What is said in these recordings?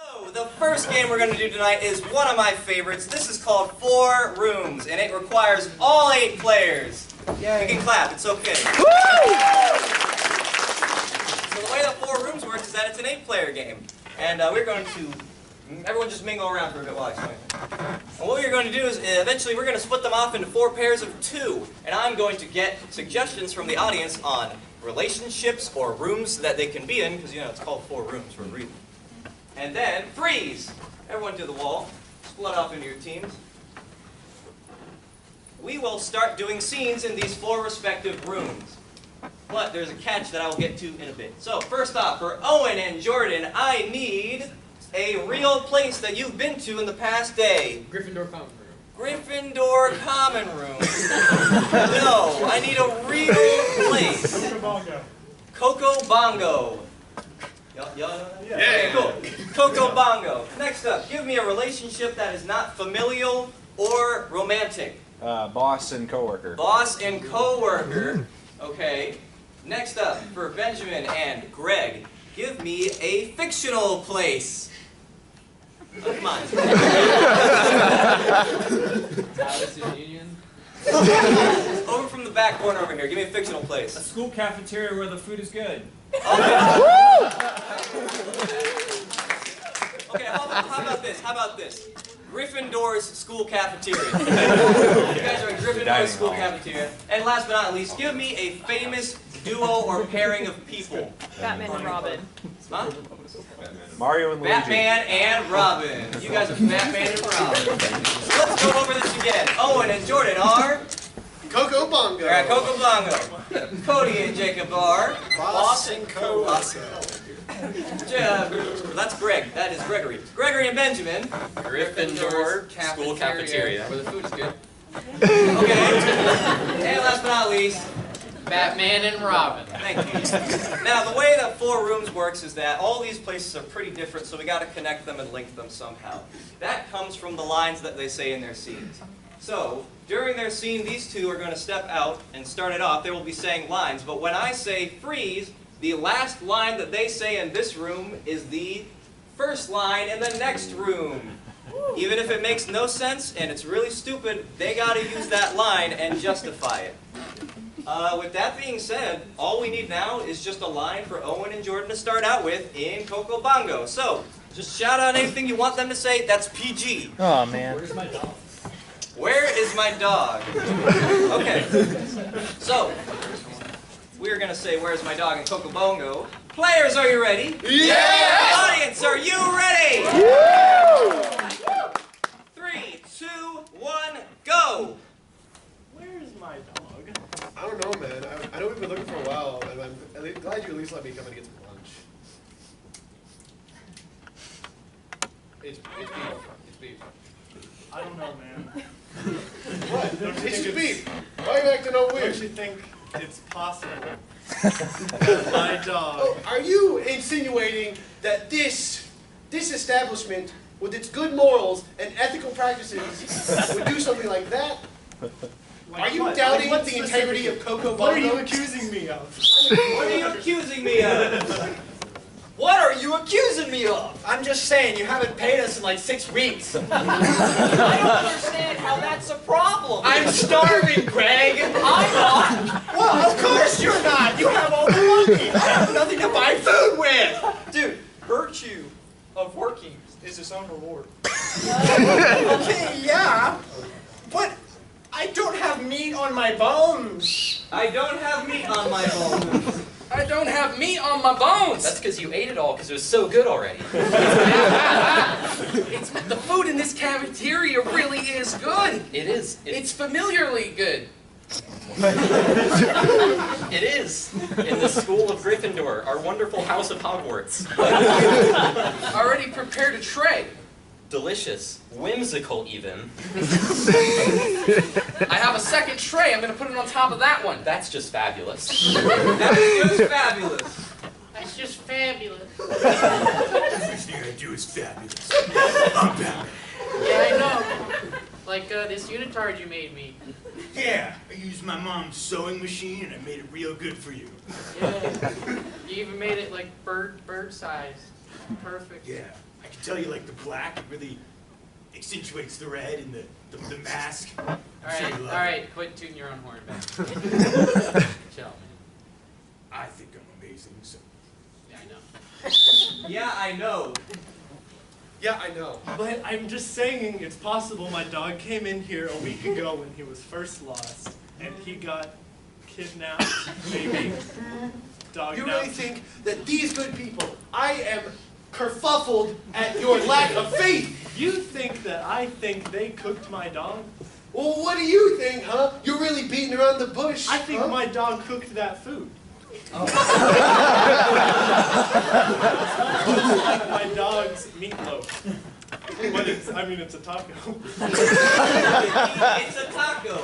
So, the first game we're going to do tonight is one of my favorites. This is called 4 Rooms, and it requires all 8 players. Yay. You can clap, it's okay. Woo! So the way that 4 Rooms works is that it's an 8-player game. And we're going to, everyone just mingle around for a bit while I explain. And what we're going to do is, eventually we're going to split them off into 4 pairs of 2. And I'm going to get suggestions from the audience on relationships or rooms that they can be in, because, you know, it's called 4 Rooms for a reason. And then, freeze! Everyone to the wall. Split off into your teams. We will start doing scenes in these 4 respective rooms. But there's a catch that I will get to in a bit. So, first off, for Owen and Jordan, I need a real place that you've been to in the past day. Gryffindor Common Room. Gryffindor Common Room. No, I need a real place. Coco Bongo. Coco Bongo. Yeah. Okay, cool. Coco Bongo. Next up, give me a relationship that is not familial or romantic. Boss and coworker. Boss and coworker. Okay. Next up, for Benjamin and Greg, give me a fictional place. Oh, come on. Madison Union. Over from the back corner over here. Give me a fictional place. A school cafeteria where the food is good. Okay, how about this? How about this? Gryffindor's school cafeteria. You guys are in Gryffindor's school cafeteria. And last but not least, give me a famous duo or pairing of people. Batman and Robin. Huh? Mario and Luigi. Batman and Robin. You guys are Batman and Robin. So let's go over this again. Owen and Jordan are Coco Bongo. Alright, Coco Bongo. Cody and Jacob are Boss and coworker. That's Greg. That is Gregory. Gregory and Benjamin. Gryffindor school cafeteria. Where the food is good. Okay. And last but not least, Batman and Robin. thank you. Now, the way that 4 Rooms works is that all these places are pretty different, so we got to connect them and link them somehow. That comes from the lines that they say in their scenes. So, during their scene, these 2 are going to step out and start it off. They will be saying lines, but when I say freeze, the last line that they say in this room is the first line in the next room. Even if it makes no sense and it's really stupid, they got to use that line and justify it. With that being said, all we need now is just a line for Owen and Jordan to start out with in Coco Bongo. So, just shout out anything you want them to say. That's PG. Oh, man. Where's my dog? Where is my dog? Okay. So, we're going to say, where's my dog in Coco Bongo. Players, are you ready? Yeah! Audience, are you ready? Yeah! 3, 2, 1, go! Where's my dog? I don't know, man. I know we've been looking for a while, and I'm glad you at least let me come and get some lunch. It's beef. It's beef. I don't know, man. What? It's just beef. Why are you acting all weird? Don't you think it's possible that my dog... Oh, are you insinuating that this establishment, with its good morals and ethical practices, would do something like that? Like are you what? doubting Like what the integrity of Coco Bongo? What are you accusing me of? What are you accusing me of? What are you accusing me of? I'm just saying, you haven't paid us in like 6 weeks. I don't understand how that's a problem. I'm starving, Greg. I'm not. Well, of course you're not. You have all the money. I have nothing to buy food with. Dude, virtue of working is its own reward. Okay, yeah. But I don't have meat on my bones. I don't have meat on my bones. I don't have meat on my bones. That's because you ate it all because it was so good already. The food in this cafeteria really is good. It is. It's familiarly good. It is. In the school of Gryffindor, our wonderful house of Hogwarts. Already prepared a tray. Delicious. Whimsical, even. I have a second tray. I'm going to put it on top of that one. That's just fabulous. That is just fabulous. That's just fabulous. Everything I do is fabulous. I'm Batman. Yeah, I know. Like this unitard you made me. Yeah, I used my mom's sewing machine and I made it real good for you. Yeah. You even made it like bird size. Perfect. Yeah, I can tell you like the black, it really accentuates the red and the mask. All right, quit tooting your own horn back. Chill, man. I think I'm amazing, so. Yeah, I know. Yeah, I know. Yeah, I know. But I'm just saying it's possible my dog came in here a week ago when he was first lost, and he got kidnapped, maybe. Dog You napped. really think that these good people, I am kerfuffled at your lack of faith? You think that I think they cooked my dog? Well, what do you think, huh? You're really beating around the bush. I think huh? my dog cooked that food. It's like my dog's meatloaf. But it's a taco. It's a taco.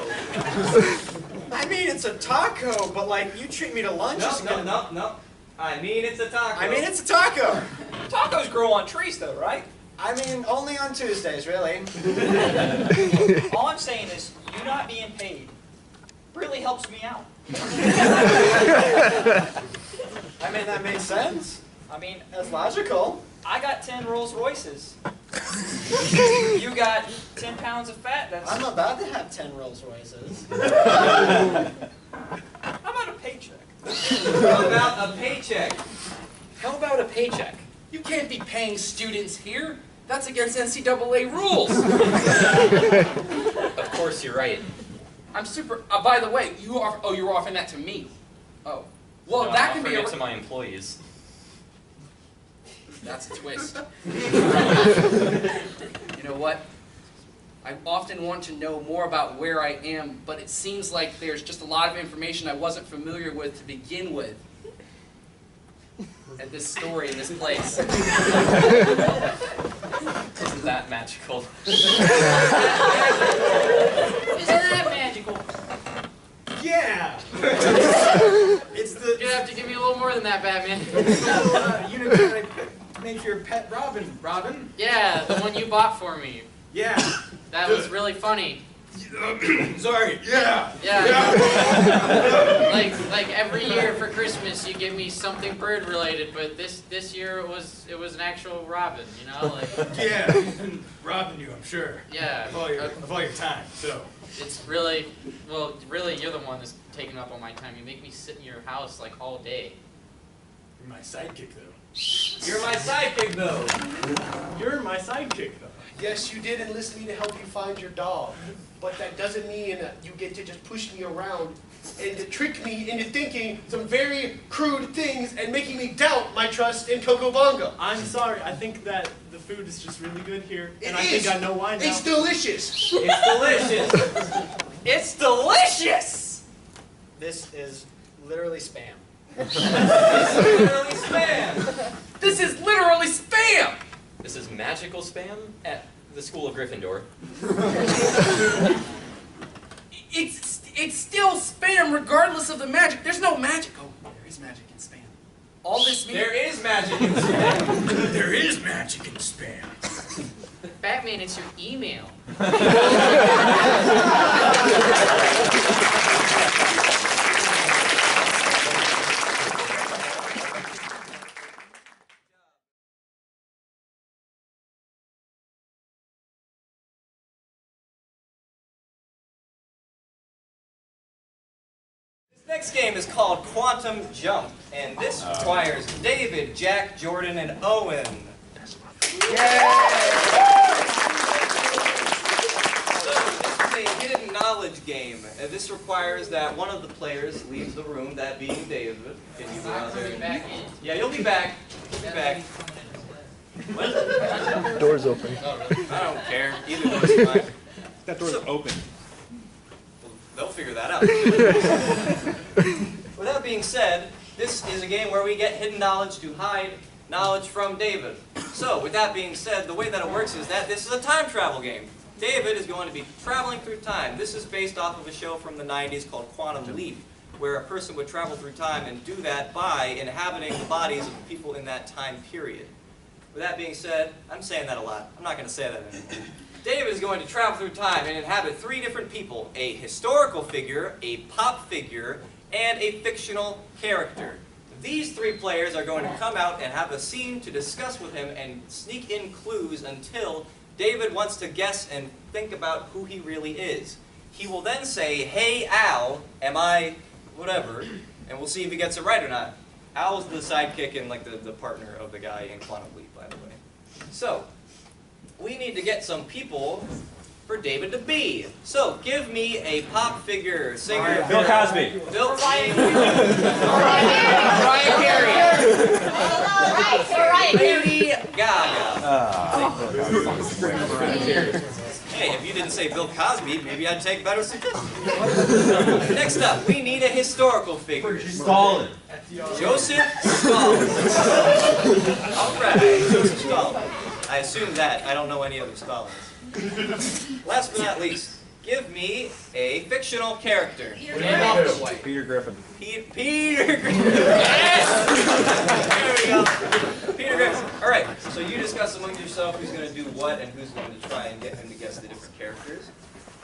I mean, it's a taco, but like, you treat me to lunch. No. I mean, it's a taco. I mean, it's a taco. Tacos grow on trees, though, right? I mean, only on Tuesdays, really. All I'm saying is, you not being paid really helps me out. I mean, that makes sense. I mean, That's logical. I got 10 Rolls Royces. You got 10 pounds of fat. That's I'm about to have 10 Rolls Royces. how about a paycheck? How about a paycheck? How about a paycheck? You can't be paying students here. That's against NCAA rules. Of course, you're right. I'm super. By the way, you are. Oh, you're offering that to me. Oh, well, No, that I'm can be offering a. it to my employees. That's a twist. You know what? I often want to know more about where I am, but it seems like there's just a lot of information I wasn't familiar with to begin with. At this story in this place. Isn't that magical? Isn't that magical? Yeah! It's the You have to give me a little more than that, Batman. unicorn I made for your pet Robin. Robin? Yeah, the one you bought for me. Yeah. That was really funny. Sorry. Yeah. Yeah. Like every year for Christmas, you give me something bird related, but this year it was an actual robin. You know, like Yeah. He's been robbing you, I'm sure. yeah. Of all your time. So. It's really you're the one that's taking up all my time. You make me sit in your house like all day. You're my sidekick, though. You're my sidekick, though. You're my sidekick, though. Yes, you did enlist me to help you find your dog, but that doesn't mean you get to just push me around and to trick me into thinking some very crude things and making me doubt my trust in Coco Bongo. I'm sorry. I think that the food is just really good here, and I is. think I know why now. It's delicious. It's delicious. It's delicious! This is literally spam. It's literally spam. This is literally spam! This is magical spam at the School of Gryffindor. It's still spam regardless of the magic. There's no magic. Oh, there is magic in spam. All this means... There is magic in spam. There is magic in spam. Batman, it's your email. Next game is called Quantum Jump, and this requires David, Jack, Jordan, and Owen. So this is a hidden knowledge game. This requires that one of the players leaves the room, that being David. Can you go out there? Back in. Yeah, you'll be back. You'll be back. Door's open. I don't care. Either door's fine. That door's open. They'll figure that out. With that being said, this is a game where we get hidden knowledge to hide knowledge from David. So, with that being said, the way that it works is that this is a time travel game. David is going to be traveling through time. This is based off of a show from the 90s called Quantum Leap, where a person would travel through time and do that by inhabiting the bodies of the people in that time period. With that being said, I'm saying that a lot. I'm not going to say that anymore. David is going to travel through time and inhabit 3 different people: a historical figure, a pop figure, and a fictional character. these 3 players are going to come out and have a scene to discuss with him and sneak in clues until David wants to guess and think about who he really is. He will then say, "Hey Al, am I whatever?" And we'll see if he gets it right or not. Al's the sidekick and like the partner of the guy in Quantum Leap, by the way. So, we need to get some people for David to be. So, give me a pop figure, singer. Bill Cosby. Bill Mariah Carey. Lady Gaga. Hey, if you didn't say Bill Cosby, maybe I'd take better suggestions. Next up, we need a historical figure. Stalin. Joseph Stalin. All right, Joseph Stalin. I assume that. I don't know any other Stalins. Last but not least, give me a fictional character. Peter Griffin. Peter Griffin. Yes! There we go. Peter Griffin. All right, so you discuss among yourself who's going to do what and who's going to try and get him to guess the different characters.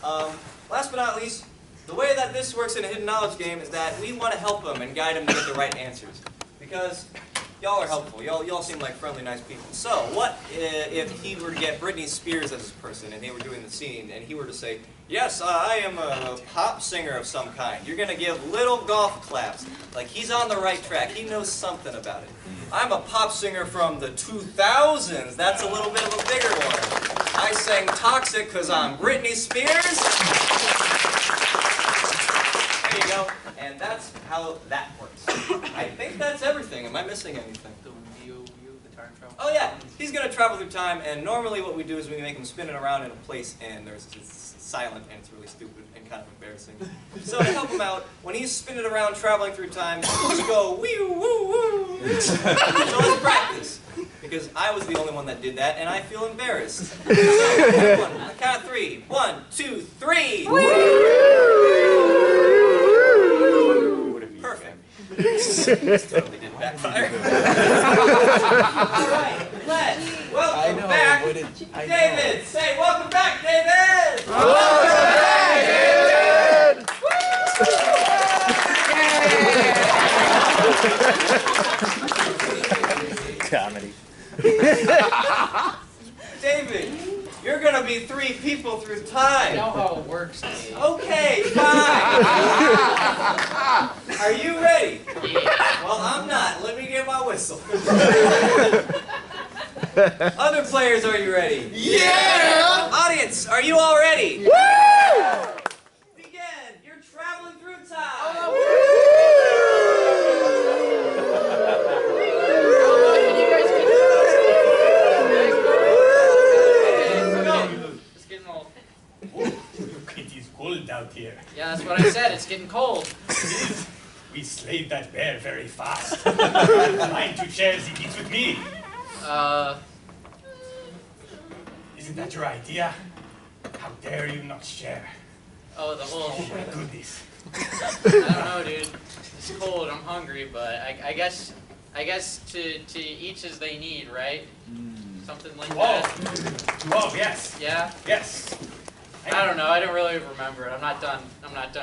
Last but not least, the way that this works in a hidden knowledge game is that we want to help him and guide him to get the right answers. Because y'all are helpful. Y'all seem like friendly, nice people. So, what if he were to get Britney Spears as his person and they were doing the scene and he were to say, "Yes, I am a pop singer of some kind." You're going to give little golf claps. Like he's on the right track. He knows something about it. "I'm a pop singer from the 2000s. That's a little bit of a bigger one. I sang Toxic because I'm Britney Spears." There you go. And that's how that works. I think that's everything. Am I missing anything? The time travel. Oh yeah, he's going to travel through time, and normally what we do is we make him spin it around in a place, and it's silent, and it's really stupid and kind of embarrassing. So to help him out, when he's spinning around traveling through time, just go wee woo woo. So let's practice, because I was the only one that did that, and I feel embarrassed. So, everyone, on the count of 3. 1, 2, 3. Perfect. Totally didn't backfire. All right, let's welcome back David. Say welcome back, David. Welcome back, David. Comedy. David, you're gonna be 3 people through time. I know how it works, Cade. Okay, fine. Are you ready? Yeah. Well, I'm not. Let me get my whistle. Other players, are you ready? Yeah! Audience, are you all ready? Woo! Begin. You're traveling through time. Can you guys keep It's getting old. It is cold out here. Yeah, that's what I said. It's getting cold. We slayed that bear very fast. Find 2 chairs and eat with me. Isn't that your idea? How dare you not share? Oh, the whole. Oh my goodness. I don't know, dude. It's cold. I'm hungry, but I guess to each as they need, right? Something like that. Whoa, yes. Yeah. Yes. I don't know. I don't really remember it. I'm not done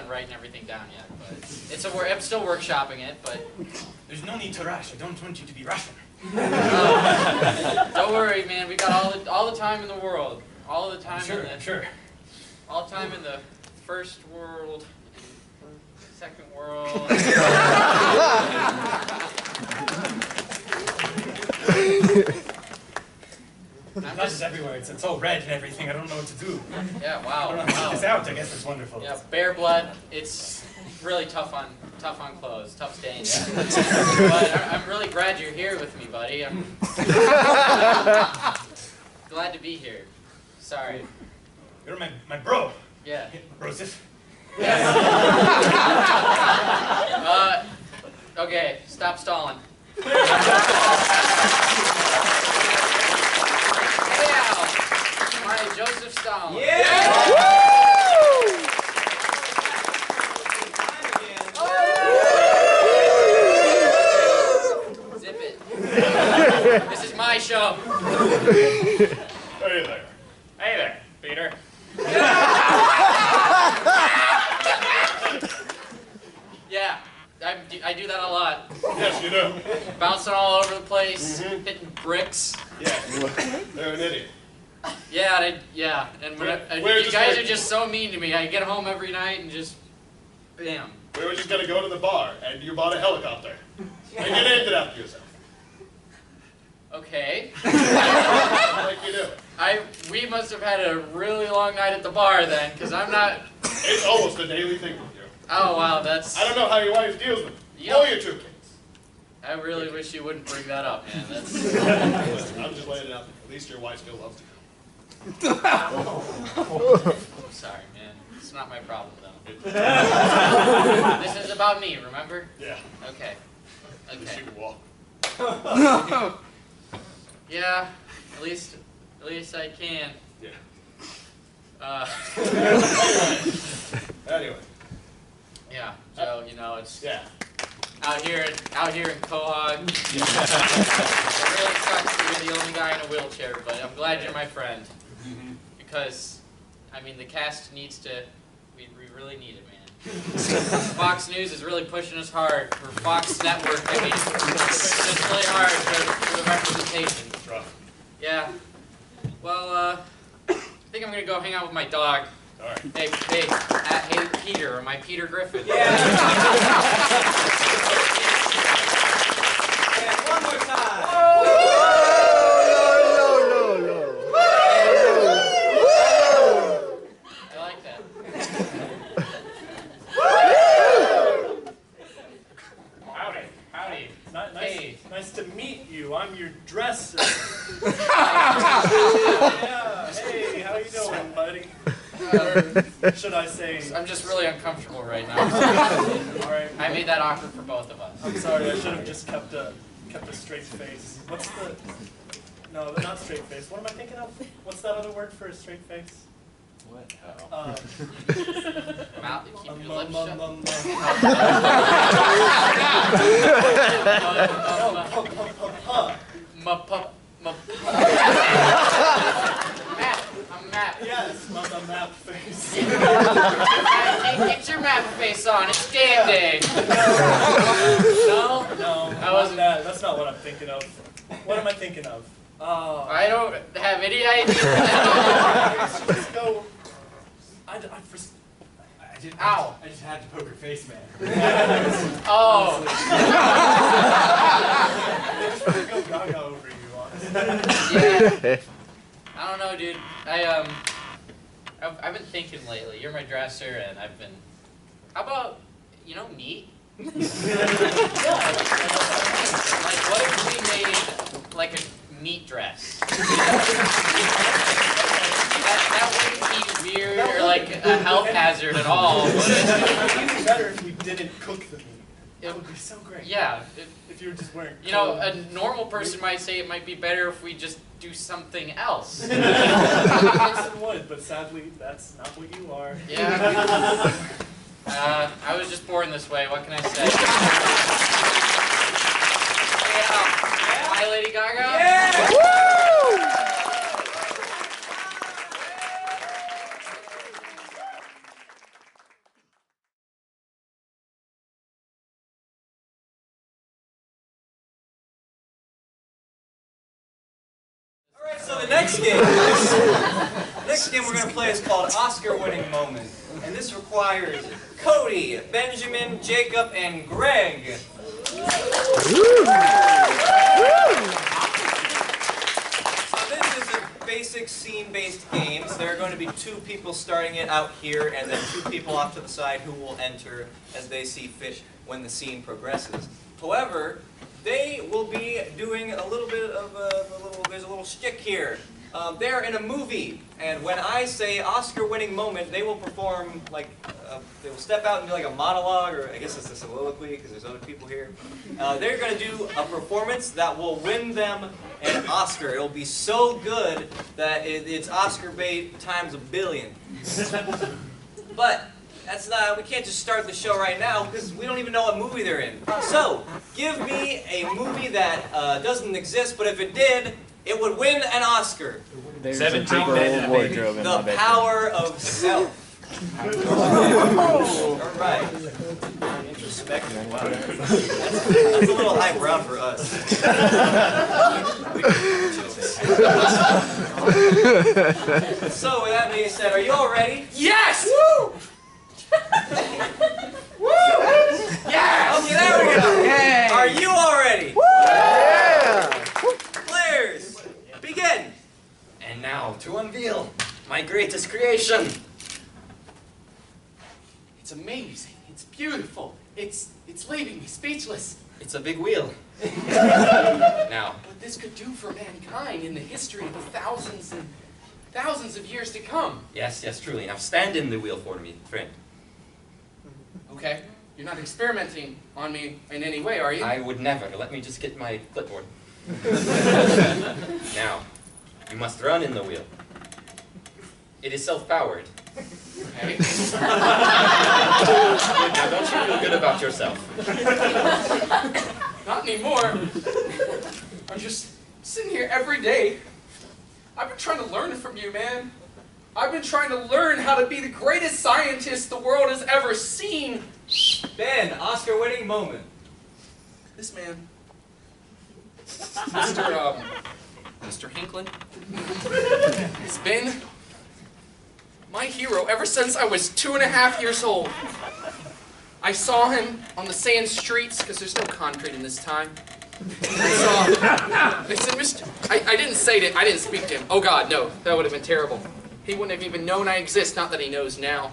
writing everything down yet. But I'm still workshopping it. But There's no need to rush. I don't want you to be rushing. don't worry, man. We got all the time in the world. All the time Sure, in the sure. all time in the first world, second world. Blood is everywhere. It's all red and everything. I don't know what to do. Yeah. I Wow. don't know how to get this out. I guess it's wonderful. Yeah. Bear blood. It's really tough on clothes. Tough stains. But I'm really glad you're here with me, buddy. I'm glad to be here. Sorry. You're my bro. Yeah. Broseph. Okay. Stop stalling. Hi, Joseph Stalin. Zip it. This is my show. Hey there. Hey there, Peter. Yeah, I do that a lot. Yes, you do. Bouncing all over the place, hitting bricks. Yes. They're an idiot. Yeah, and you guys are just so mean to me. I get home every night and just, bam. We were just going to go to the bar, and you bought a helicopter. And you named it after yourself. Okay. Like you do. We must have had a really long night at the bar then, because I'm not... It's almost a daily thing with you. Oh, wow, that's... I don't know how your wife deals with it. Yep. Or your 2 kids. I really wish you wouldn't bring that up, man. That's... Listen, I'm just laying it out there. At least your wife still loves you. I'm sorry, man. It's not my problem, though. This is about me, remember? Yeah. Okay. At least you can walk. Yeah, at least I can. Yeah. Anyway. Yeah, so, it's out here in Quahog. It really sucks that you're the only guy in a wheelchair, but I'm glad you're my friend. Because, the cast needs to, we really need it, man. Fox News is really pushing us hard. For Fox Network, pushing us really hard for the representation. It's rough. Yeah. Well, I think I'm gonna go hang out with my dog. All right. Hey, Peter, or my Peter Griffin. Yeah. And one more time. I like that. Howdy. Nice to meet you. I'm your dresser. Yeah. Hey, how you doing, buddy? Or should I say? I'm just really uncomfortable right now. All right. I made that awkward for both of us. I'm sorry. I should have just kept a straight face. What's the? No, not straight face. What am I thinking of? What's that other word for a straight face? What? Mouth, keep your lips shut. Map. Yes, not the map face. Get your map face on. It's game day. No? No, I wasn't. that's not what I'm thinking of. What am I thinking of? I don't have any idea. Let's go. Ow. I just had to poker face, man. Oh. Go gaga over you, honestly. Yeah. I don't know, dude. I've been thinking lately. You're my dresser, and I've been. How about, meat? Like, what if we made like a meat dress? That wouldn't be weird or like a health hazard at all. It would be better if we didn't cook the meat. It would be so great. Yeah. If you were just wearing. A normal person might say it might be better if we just do something else. Yes, would, but sadly, that's not what you are. Yeah. I was just born this way. What can I say? Yeah. Hi, Lady Gaga. Yeah. So the next game we're going to play is called Oscar-winning moment. And this requires Cody, Benjamin, Jacob, and Greg. So this is a basic scene-based game. So there are going to be 2 people starting it out here and then 2 people off to the side who will enter as they see fit when the scene progresses. However, they will be doing a little bit of there's a little shtick here. They're in a movie, and when I say Oscar-winning moment, they will perform they will step out and do like a monologue, or I guess it's a soliloquy because there's other people here. They're going to do a performance that will win them an Oscar. It'll be so good that it's Oscar bait times 1 billion. But that's not. We can't just start the show right now because we don't even know what movie they're in. So give me a movie that doesn't exist, but if it did, it would win an Oscar. 17 men in a wardrobe in my The bedroom. Power of Self. All right. effective. Wow. That's a little highbrow for us. So, with that being said, are you all ready? Yes! Woo! Woo! Yes! Okay, there we go. Yay! Are you all ready? Yeah! Players, begin. And now to unveil my greatest creation. It's amazing. It's beautiful. It's leaving me speechless. It's a big wheel. Now, What this could do for mankind in the history of the thousands and thousands of years to come. yes, truly. Now stand in the wheel for me, friend. Okay? You're not experimenting on me in any way, are you? I would never. Let me just get my clipboard. Now, you must run in the wheel. It is self-powered. Okay. Now, don't you feel good about yourself? Not anymore. I'm just sitting here every day. I've been trying to learn from you, man. I've been trying to learn how to be the greatest scientist the world has ever seen. Ben, Oscar-winning moment. This man, Mr. Hinklin, has been my hero ever since I was 2.5 years old. I saw him on the sand streets, because there's no concrete in this time. I said, I didn't say it, I didn't speak to him. Oh God, no, that would have been terrible. He wouldn't have even known I exist, not that he knows now.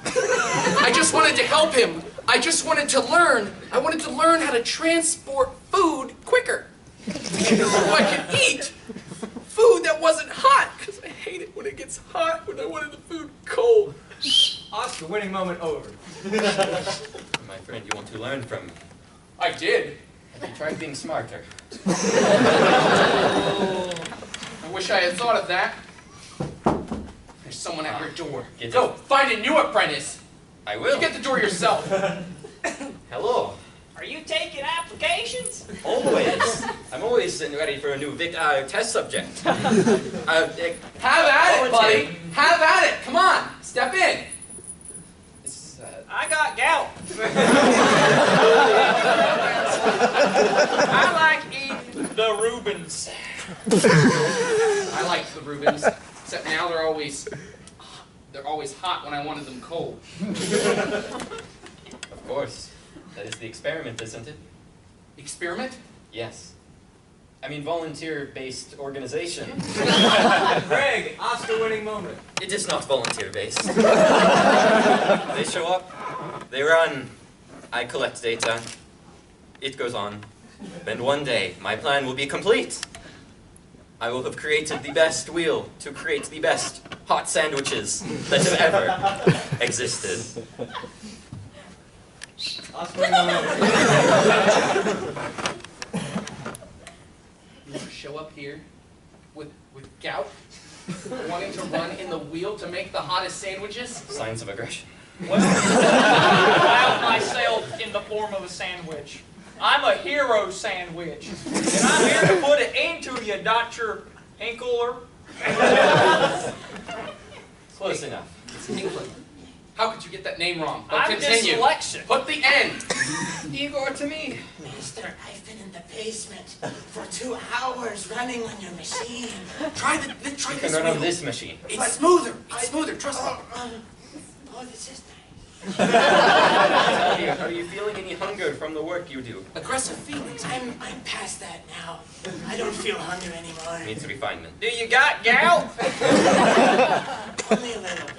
I just wanted to help him. I just wanted to learn. I wanted to learn how to transport food quicker. So I could eat food that wasn't hot, because I hate it when it gets hot, when I wanted the food cold. Oscar-winning moment over. My friend, you want to learn from me. I did. Have you tried being smarter? I wish I had thought of that. There's someone at your door. Go, find a new apprentice. I will. You get the door yourself. Hello. Are you taking applications? Always. I'm always ready for a new test subject. Have at it, buddy. Have at it. Come on. Step in. I got gout. I like eating the Reubens. I like the Reubens, except now they're always hot when I wanted them cold. Of course. That is the experiment, isn't it? Experiment? Yes. I mean, volunteer-based organization. Greg, Oscar-winning moment. It is not volunteer-based. They show up, they run, I collect data, it goes on. Then one day, my plan will be complete. I will have created the best wheel to create the best hot sandwiches that have ever existed. Oscar-winning moment. You show up here with gout, wanting to run in the wheel to make the hottest sandwiches? Signs of aggression. Well, I out myself in the form of a sandwich. I'm a hero sandwich. And I'm here to put it into you, Dr. Hinkler. Close enough. It's England. How could you get that name wrong? But I'm continue. dyslexic. Put the N. Igor to me. Mister, I've been in the basement for 2 hours running on your machine. Try You this can run wheel. on this machine. It's smoother. It's smoother. Trust me. Oh, this is nice. Tell me, are you feeling any hunger from the work you do? Aggressive feelings. I'm past that now. I don't feel hunger anymore. Needs refinement. Do you got gout? Only a little bit.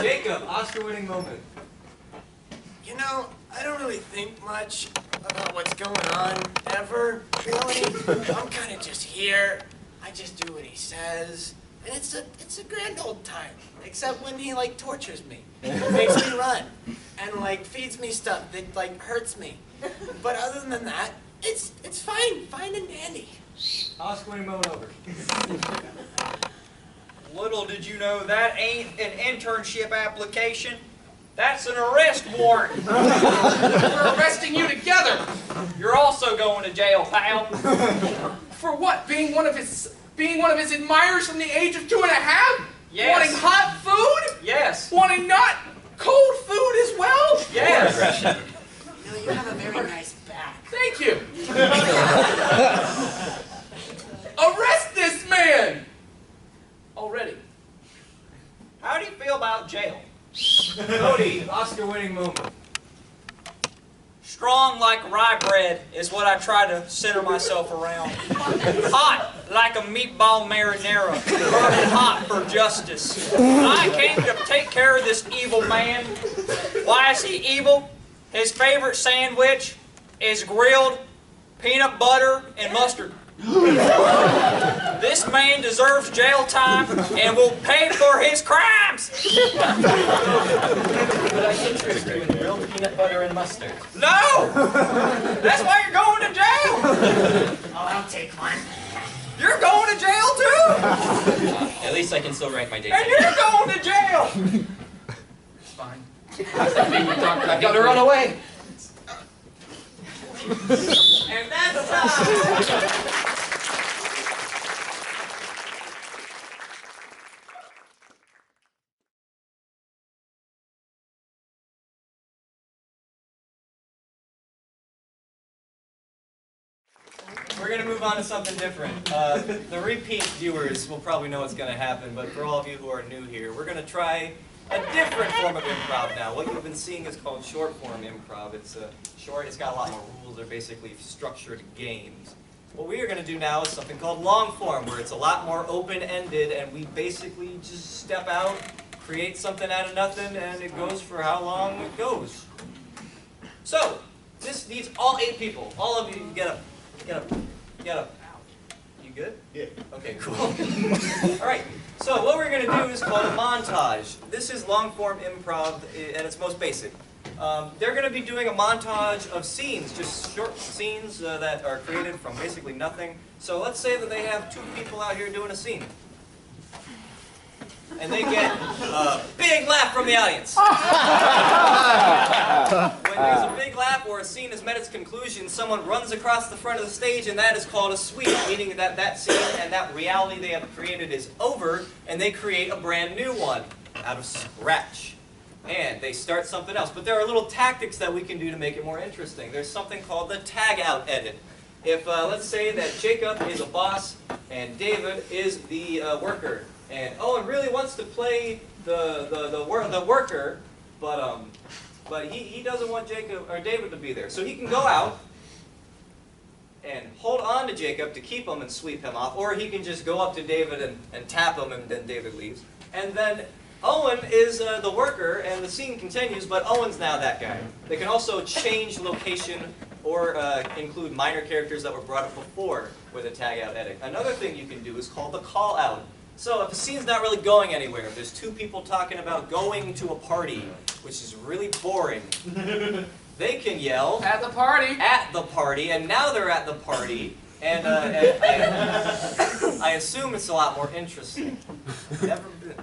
Jacob, Oscar-winning moment. You know, I don't really think much about what's going on, ever, really. I'm kind of just here. I just do what he says. And it's a grand old time. Except when he, like, tortures me. Makes me run. And, like, feeds me stuff that, like, hurts me. But other than that, it's fine. Fine and dandy. Oscar-winning moment over. Little did you know that ain't an internship application. That's an arrest warrant. We're arresting you together. You're also going to jail, pal. For what? Being one of his admirers from the age of 2.5? Yes. Wanting hot food? Yes. Wanting not cold food as well? Yes. Aggression. know, you have a very nice back. Thank you. Arrest this man! Already. How do you feel about jail? Cody, Oscar-winning moment. Strong like rye bread is what I try to center myself around. Hot like a meatball marinara, burning hot for justice. I came to take care of this evil man. Why is he evil? His favorite sandwich is grilled peanut butter and mustard. This man deserves jail time and will pay for his crimes. But I interest you in grilled peanut butter and mustard. No! That's why you're going to jail! Oh, I'll take one. You're going to jail too! At least I can still write my date. And you're going to jail! It's fine. I've got to run away. And that's time! We're going to move on to something different. The repeat viewers will probably know what's going to happen, but for all of you who are new here, we're going to try a different form of improv now. What you've been seeing is called short-form improv. It's short, it's got a lot more rules. They're basically structured games. What we are going to do now is something called long-form, where it's a lot more open-ended, and we basically just step out, create something out of nothing, and it goes for how long it goes. So, this needs all 8 people. All of you get up. Get up. Get up. You good? Yeah. Okay, cool. All right. So what we're going to do is called a montage. This is long-form improv at its most basic. They're going to be doing a montage of scenes, just short scenes that are created from basically nothing. So let's say that they have 2 people out here doing a scene. And they get a big laugh from the audience. When there's a big laugh or a scene has met its conclusion, someone runs across the front of the stage, and that is called a sweep, meaning that that scene and that reality they have created is over, and they create a brand new one out of scratch. And they start something else. But there are little tactics that we can do to make it more interesting. There's something called the tag-out edit. If, let's say that Jacob is a boss and David is the worker, and Owen really wants to play the worker, but he doesn't want Jacob or David to be there. So he can go out and hold on to Jacob to keep him and sweep him off, or he can just go up to David and tap him, and then David leaves. And then Owen is the worker, and the scene continues, but Owen's now that guy. They can also change location or include minor characters that were brought up before with a tag-out edit. Another thing you can do is called the call-out. So if the scene's not really going anywhere, if there's 2 people talking about going to a party, which is really boring, they can yell, "At the party!" At the party, and now they're at the party, and I assume it's a lot more interesting. Never been.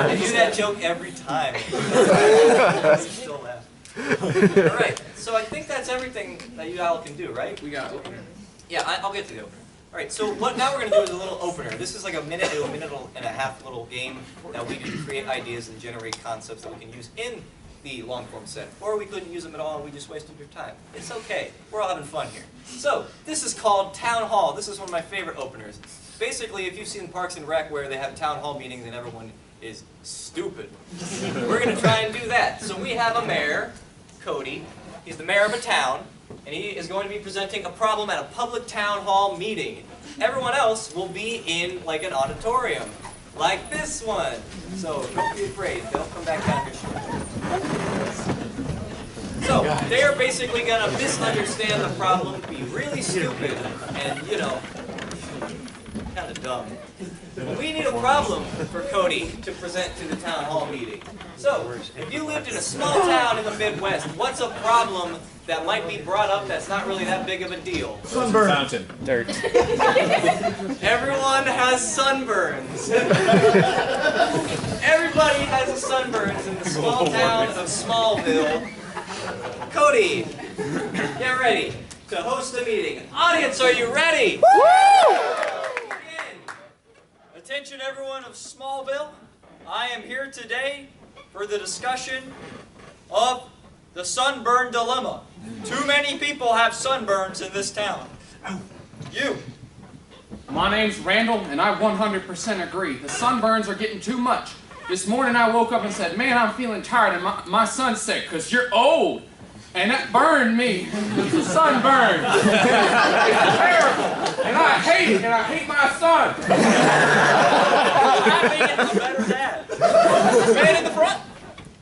I do that joke every time. Still laugh. All right, so I think that's everything that you all can do, right? We got opener. Yeah, I'll get to the opener. All right, so what now we're going to do is a little opener. This is like a minute to a minute and a half little game that we do to create ideas and generate concepts that we can use in the long-form set. Or we couldn't use them at all and we just wasted your time. It's okay. We're all having fun here. So, this is called Town Hall. This is one of my favorite openers. Basically, if you've seen Parks and Rec where they have town hall meetings and everyone is stupid, we're going to try and do that. So we have a mayor, Cody. He's the mayor of a town, and he is going to be presenting a problem at a public town hall meeting. Everyone else will be in like an auditorium, like this one. So don't be afraid. They'll come back down here shortly. So they are basically going to misunderstand the problem, be really stupid, and, you know, kind of dumb. We need a problem for Cody to present to the town hall meeting. So, if you lived in a small town in the Midwest, what's a problem that might be brought up that's not really that big of a deal? Sunburn. Fountain. Dirt. Everyone has sunburns. Everybody has a sunburns in the small town of Smallville. Cody, get ready to host the meeting. Audience, are you ready? Woo! Attention everyone of Smallville, I am here today for the discussion of the sunburn dilemma. Too many people have sunburns in this town. You. My name's Randall, and I 100% agree. The sunburns are getting too much. This morning I woke up and said, man, I'm feeling tired, and my son's sick, because you're old. And that burned me. It's a sunburn. It's terrible. And I hate it, and I hate my son. That made it a better dad. Man in the front.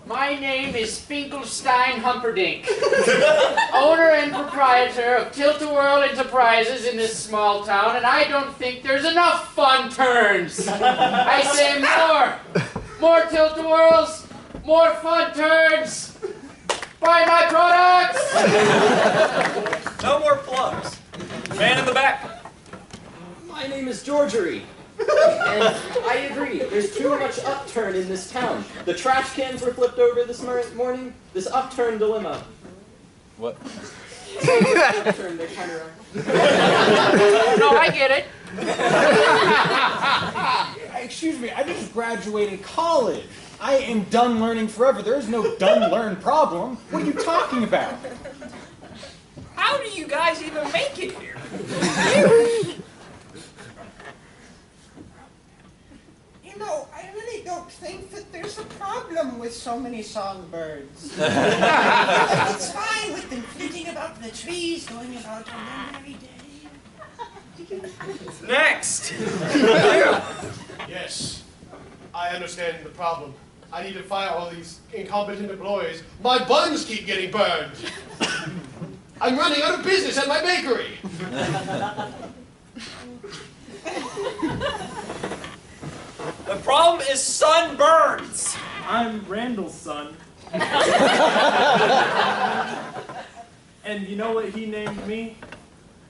My name is Finkelstein Humperdinck, owner and proprietor of Tilt-A-Whirl Enterprises in this small town, and I don't think there's enough fun turns. I say more Tilt-A-Whirls, more fun turns. Buy my products. No more plugs. Man in the back. My name is Georgery. And I agree, there's too much upturn in this town. The trash cans were flipped over this morning. This upturn dilemma. What? Upturn, they kind of are. No, I get it. Excuse me, I just graduated college. I am done learning forever. There is no done learn problem. What are you talking about? How do you guys even make it here? You know, I really don't think that there's a problem with so many songbirds. It's fine with them flitting about the trees, going about on their merry day. Next. Yes, I understand the problem. I need to fire all these incompetent employees. My buns keep getting burned. I'm running out of business at my bakery. The problem is sunburns. I'm Randall's son. And you know what he named me?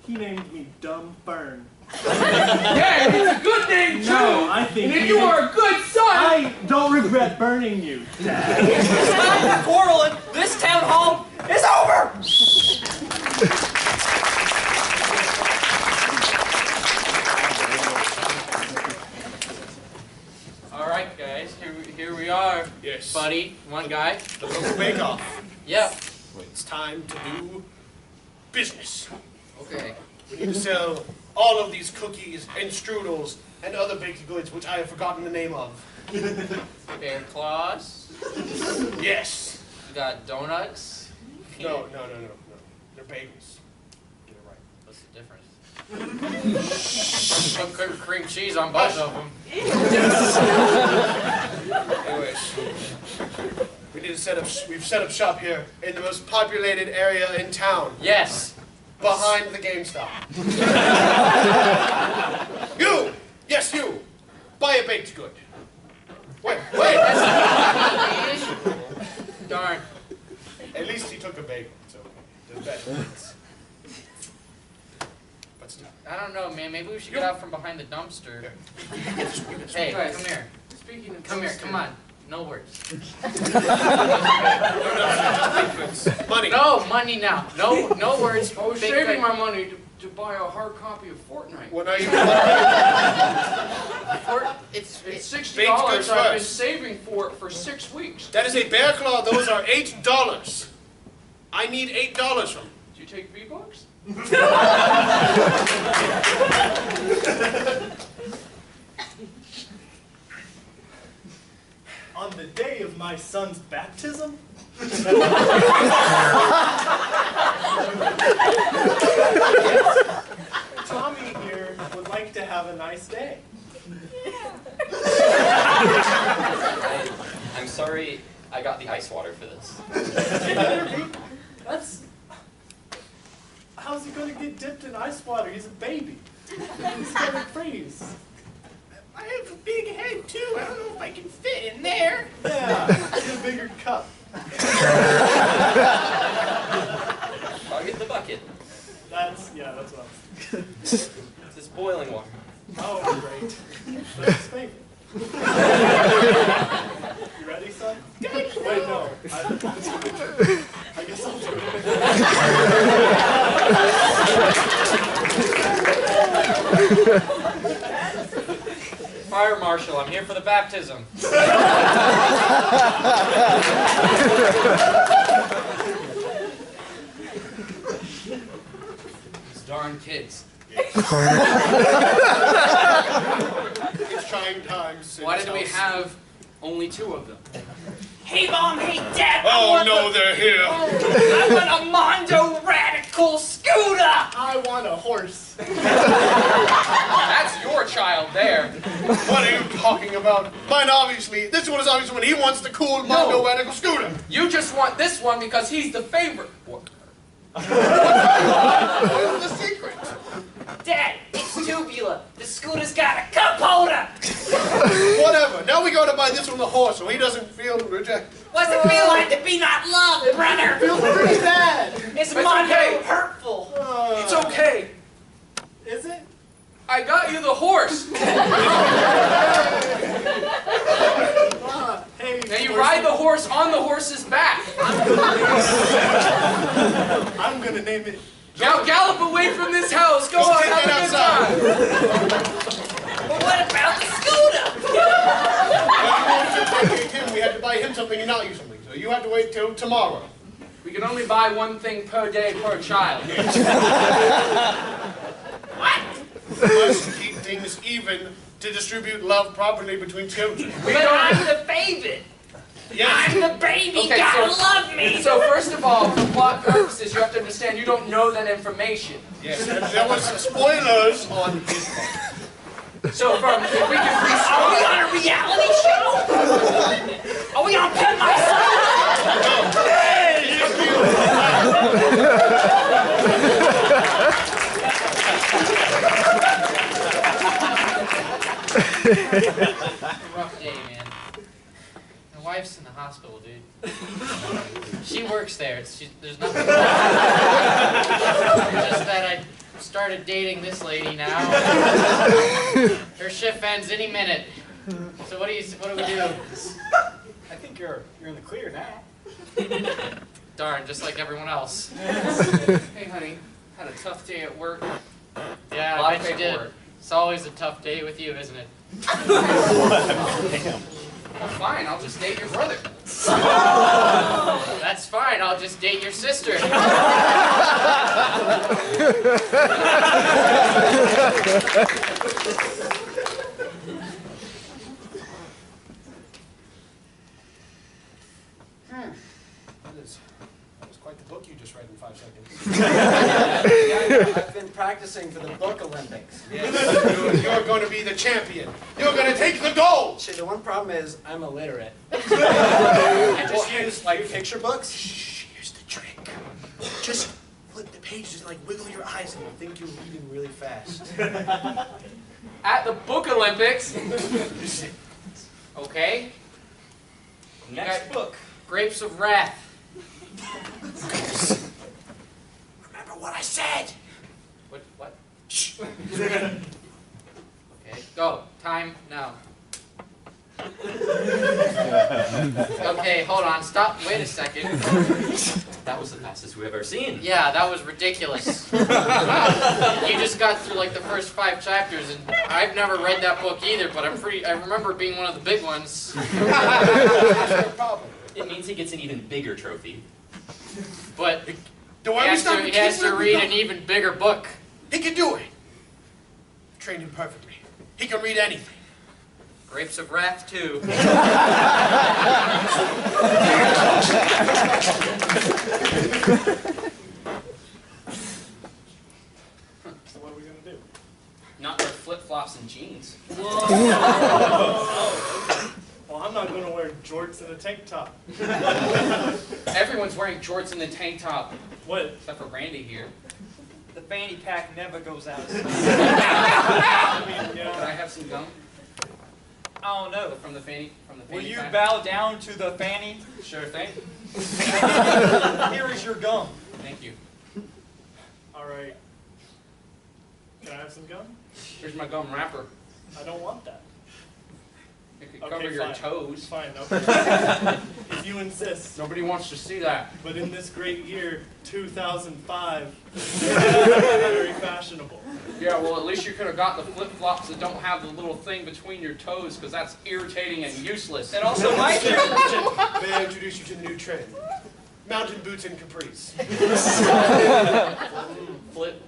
He named me Dumb Fern. Yeah, it's a good name, too. No, I think and if you are a good son. I don't regret burning you, Dad. Stop quarreling. This town hall is over. All right, guys, here we are. Yes. Buddy, one guy. The local bake-off. Yep. It's time to do business. Okay. We need to sell all of these cookies and strudels and other baked goods, which I have forgotten the name of. Bear claws. Yes. We got donuts. No. They're bagels. Get it right. What's the difference? Put cream cheese on both of them. Anyways, we need to set up. We've set up shop here in the most populated area in town. Yes. Behind the GameStop. You! Yes, you! Buy a baked good. Wait! Darn. At least he took a bagel. It's okay. There's better things. But still. I don't know, man. Maybe we should get out from behind the dumpster. Hey, Guys, come here. Speaking of Come here. dumpster- Come on. No words. Money. No money now. No words. I was Big saving thing. my money to buy a hard copy of Fortnite. What are you? It's It's $60. Baked goods I've been first. saving for it for 6 weeks. That is a bear claw. Those are $8. I need $8 from you. Do you take V-Bucks? On the day of my son's baptism, Tommy here would like to have a nice day. I'm sorry I got the ice water for this. That's... How's he going to get dipped in ice water? He's a baby. He's going to freeze. I have a big head too. I don't know if I can fit in there. Yeah, get a bigger cup. I'll get the bucket. That's what I'm It's boiling water. Oh, great. That's his favorite. You ready, son? Wait, no. I guess I'll do it. Fire marshal, I'm here for the baptism. These darn kids. It's trying times. Why did we have only 2 of them? Hey, Mom, hey, Dad. Oh, no, they're here. I want a Mondo Radical scooter. I want a horse. That's your child there. What are you talking about? Mine, obviously. This one is obviously when he wants the cool Mondo Radical scooter. You just want this one because he's the favorite. What's the secret? Dad, it's tubular. The scooter's got a cup holder. Whatever. Now we gotta buy this from the horse so he doesn't feel rejected. What's it feel like to be not loved, brother? It feels pretty bad. It's It's Mondo okay. hurtful. It's okay. Is it? I got you the horse. Hey, Now you ride the horse on the horse's back. I'm gonna name it. Now gallop away from this house. Go on, have a good time. But what about the scooter? We had to buy him something and not you something. So you have to wait till tomorrow. We can only buy 1 thing per day per child. What? We must keep things even to distribute love properly between children. But I'm the favorite. Yes. I'm the baby. Okay, Gotta so- love me. So first of all, for plot purposes, you have to understand you don't know that information. Yes, there was spoilers on his part. So from if we can Are we on a reality show? Are we on Pimp My Rough day, man. My wife's in the hospital, dude. She works there. There's nothing wrong. It's just that I started dating this lady now. Her shift ends any minute. So what do we do? I think you're in the clear now. Darn, just like everyone else. Hey honey, had a tough day at work. Yeah, A lot I of bet you did. paperwork. It's always a tough day with you, isn't it? Well, fine, I'll just date your brother. That's fine. I'll just date your sister. That was quite the book you just read in 5 seconds. I've been practicing for the book Olympics. Yes, you're going to be the champion. You're going to take the gold. See, the one problem is I'm illiterate. I just use like picture books. Shh, here's the trick. Just flip the pages, like wiggle your eyes, and you'll think you're reading really fast. At the Book Olympics. Okay. Next book. Grapes of Wrath. Remember what I said. What? Shh. Okay, go. Time now. Okay, hold on. Stop. Wait a second. That was the fastest we've ever seen. Yeah, that was ridiculous. You just got through like the first 5 chapters, and I've never read that book either, but I remember it being one of the big ones. It means he gets an even bigger trophy. But Do he I has understand? to, he has to read an even bigger book. He can do it. Trained him perfectly. He can read anything. Grapes of Wrath 2. So what are we gonna do? Not wear flip-flops and jeans. Well, I'm not gonna wear jorts and a tank top. Everyone's wearing jorts and the tank top. What? Except for Randy here. The fanny pack never goes out. I mean, Can I have some gum Oh no. from the fanny Will you pack? bow down to the fanny? Sure thing. Here is your gum. Thank you. all right. Can I have some gum? Here's my gum wrapper. I don't want that. It could cover your toes. Fine, okay. If you insist. Nobody wants to see that. But in this great year, 2005, very fashionable. Yeah, well, at least you could have got the flip-flops that don't have the little thing between your toes, because that's irritating and useless. And also, my May I introduce you to the new trend? Mountain boots and capris. Flip.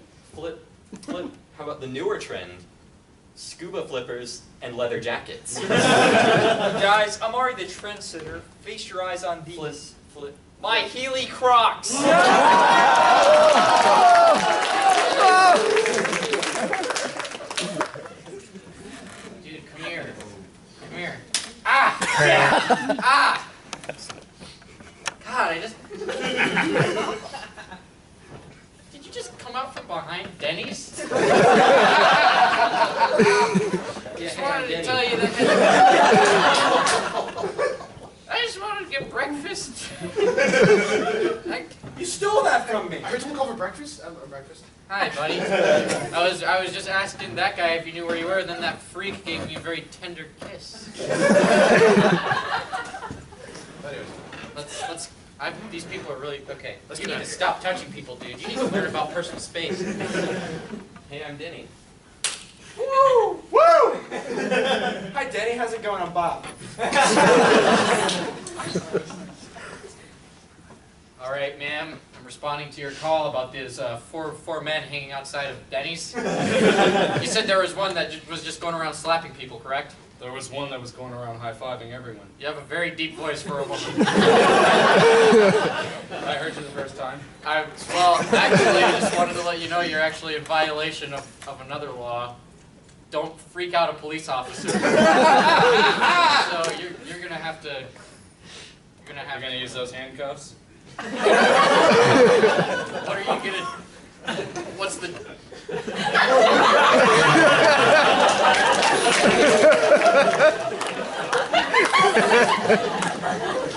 How about the newer trend? Scuba flippers and leather jackets. Guys, I'm already the trendsetter. Feast your eyes on these. Flip. My Healy Crocs. Dude, come here. Come here. Ah! Yeah. Ah! God, I just... Did you just come out from behind Denny's? Just wanted to tell you that... I just wanted to get breakfast. You stole that from me. I heard someone call for breakfast. Breakfast. Hi, buddy. I was just asking that guy if you knew where you were, and then that freak gave me a very tender kiss. Anyways, these people are really okay. You need to stop touching people, dude. You need to learn about personal space. Hey, I'm Denny. Woo! Woo! Hi, Denny. How's it going? I'm Bob. All right, ma'am. I'm responding to your call about these four men hanging outside of Denny's. You said there was one that was just going around slapping people, correct? There was one that was going around high-fiving everyone. You have a very deep voice for a woman. I heard you the first time. Well, actually, I just wanted to let you know you're actually in violation of another law. Don't freak out a police officer. So you're gonna have to. You're gonna use those handcuffs. What are you gonna? What's the?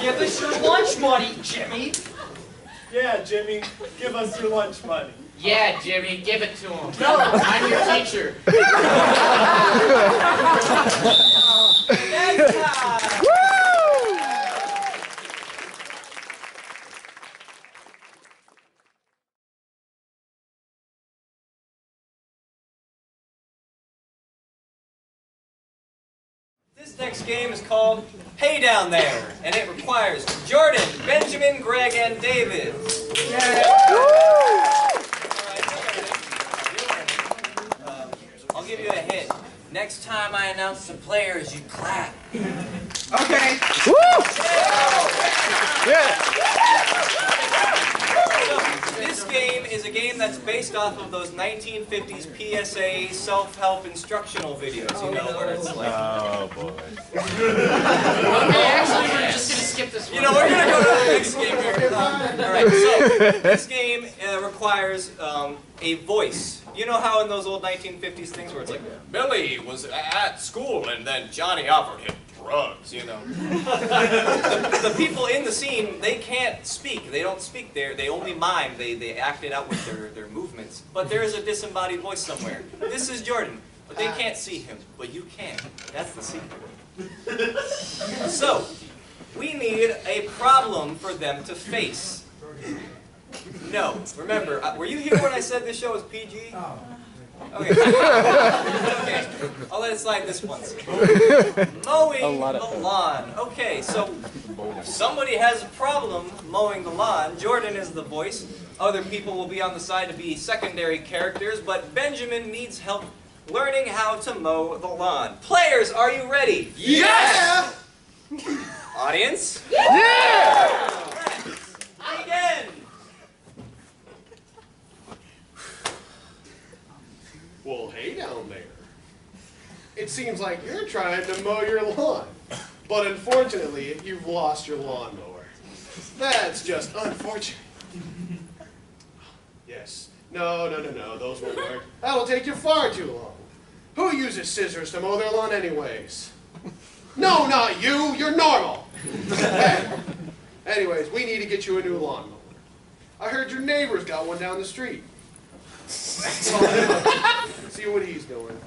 Give us your lunch money, Jimmy. Yeah, Jimmy, give us your lunch money. Yeah, Jimmy, give it to him. No, I'm your teacher. This next game is called Hey Down There, and it requires Jordan, Benjamin, Greg, and David. I'll give you a hint. Next time I announce the players, you clap. Okay. Woo! Yeah. So, this game is a game that's based off of those 1950s PSA self-help instructional videos, you know, where it's like... Oh, boy. Okay, actually, we're just going to skip this one. You know, we're going to go to the next game here. Alright, so, this game requires a voice. You know how in those old 1950s things where it's like, Billy was at school and then Johnny offered him drugs, you know. The people in the scene, they can't speak. They don't speak. They only mime. They act it out with their movements. But there is a disembodied voice somewhere. This is Jordan. But they can't see him. But you can. That's the secret. So, we need a problem for them to face. No. Remember, were you here when I said this show was PG? Okay. Okay. I'll let it slide this once. Mowing the lawn. Okay, so if somebody has a problem mowing the lawn, Jordan is the voice. Other people will be on the side to be secondary characters, but Benjamin needs help learning how to mow the lawn. Players, are you ready? Yes! Audience? Yeah! Begin! Well, hey down there. It seems like you're trying to mow your lawn, but unfortunately, you've lost your lawnmower. That's just unfortunate. Yes. No, those won't work. That'll take you far too long. Who uses scissors to mow their lawn anyways? No, not you. You're normal. Anyways, we need to get you a new lawnmower. I heard your neighbor's got one down the street. See what he's doing.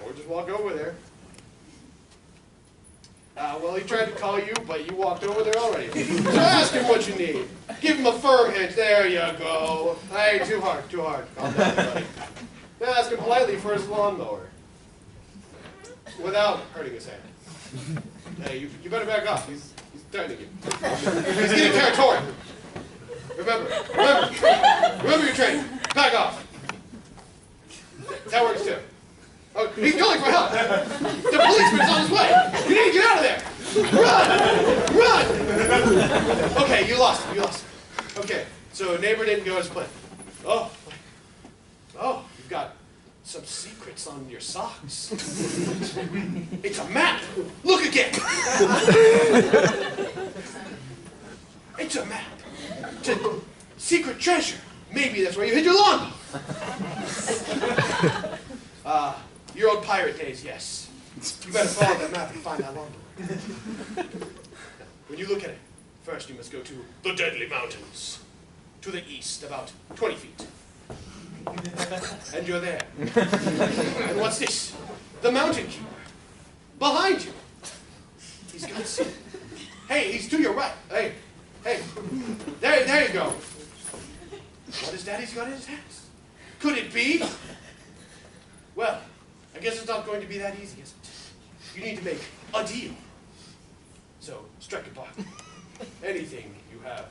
Or just walk over there. Well, he tried to call you, but you walked over there already. So ask him what you need. Give him a firm hint. There you go. Hey, too hard, too hard. Calm down, buddy. Now ask him politely for his lawnmower. Without hurting his hand. Hey, you better back off. He's threatening you. He's getting territorial. Remember your training. Back off. That works too. Oh, he's calling for help. The policeman's on his way. You need to get out of there. Run! Okay, you lost him. Okay, so neighbor didn't go as planned. Oh, you've got some secrets on your socks. It's a map. Look again. It's a map. It's a secret treasure. Maybe that's where you hid your lawnmower. Your old pirate days, yes. You better follow that map and find that lawnmower. When you look at it, first you must go to the Deadly Mountains. To the east, about 20 feet. And you're there. And what's this? The mountain keeper. Behind you. He's got some. Hey, he's to your right. Hey. There you go. What has Daddy's got in his hands? Could it be? Well, I guess it's not going to be that easy, is it? You need to make a deal. So, strike a bargain. Anything you have.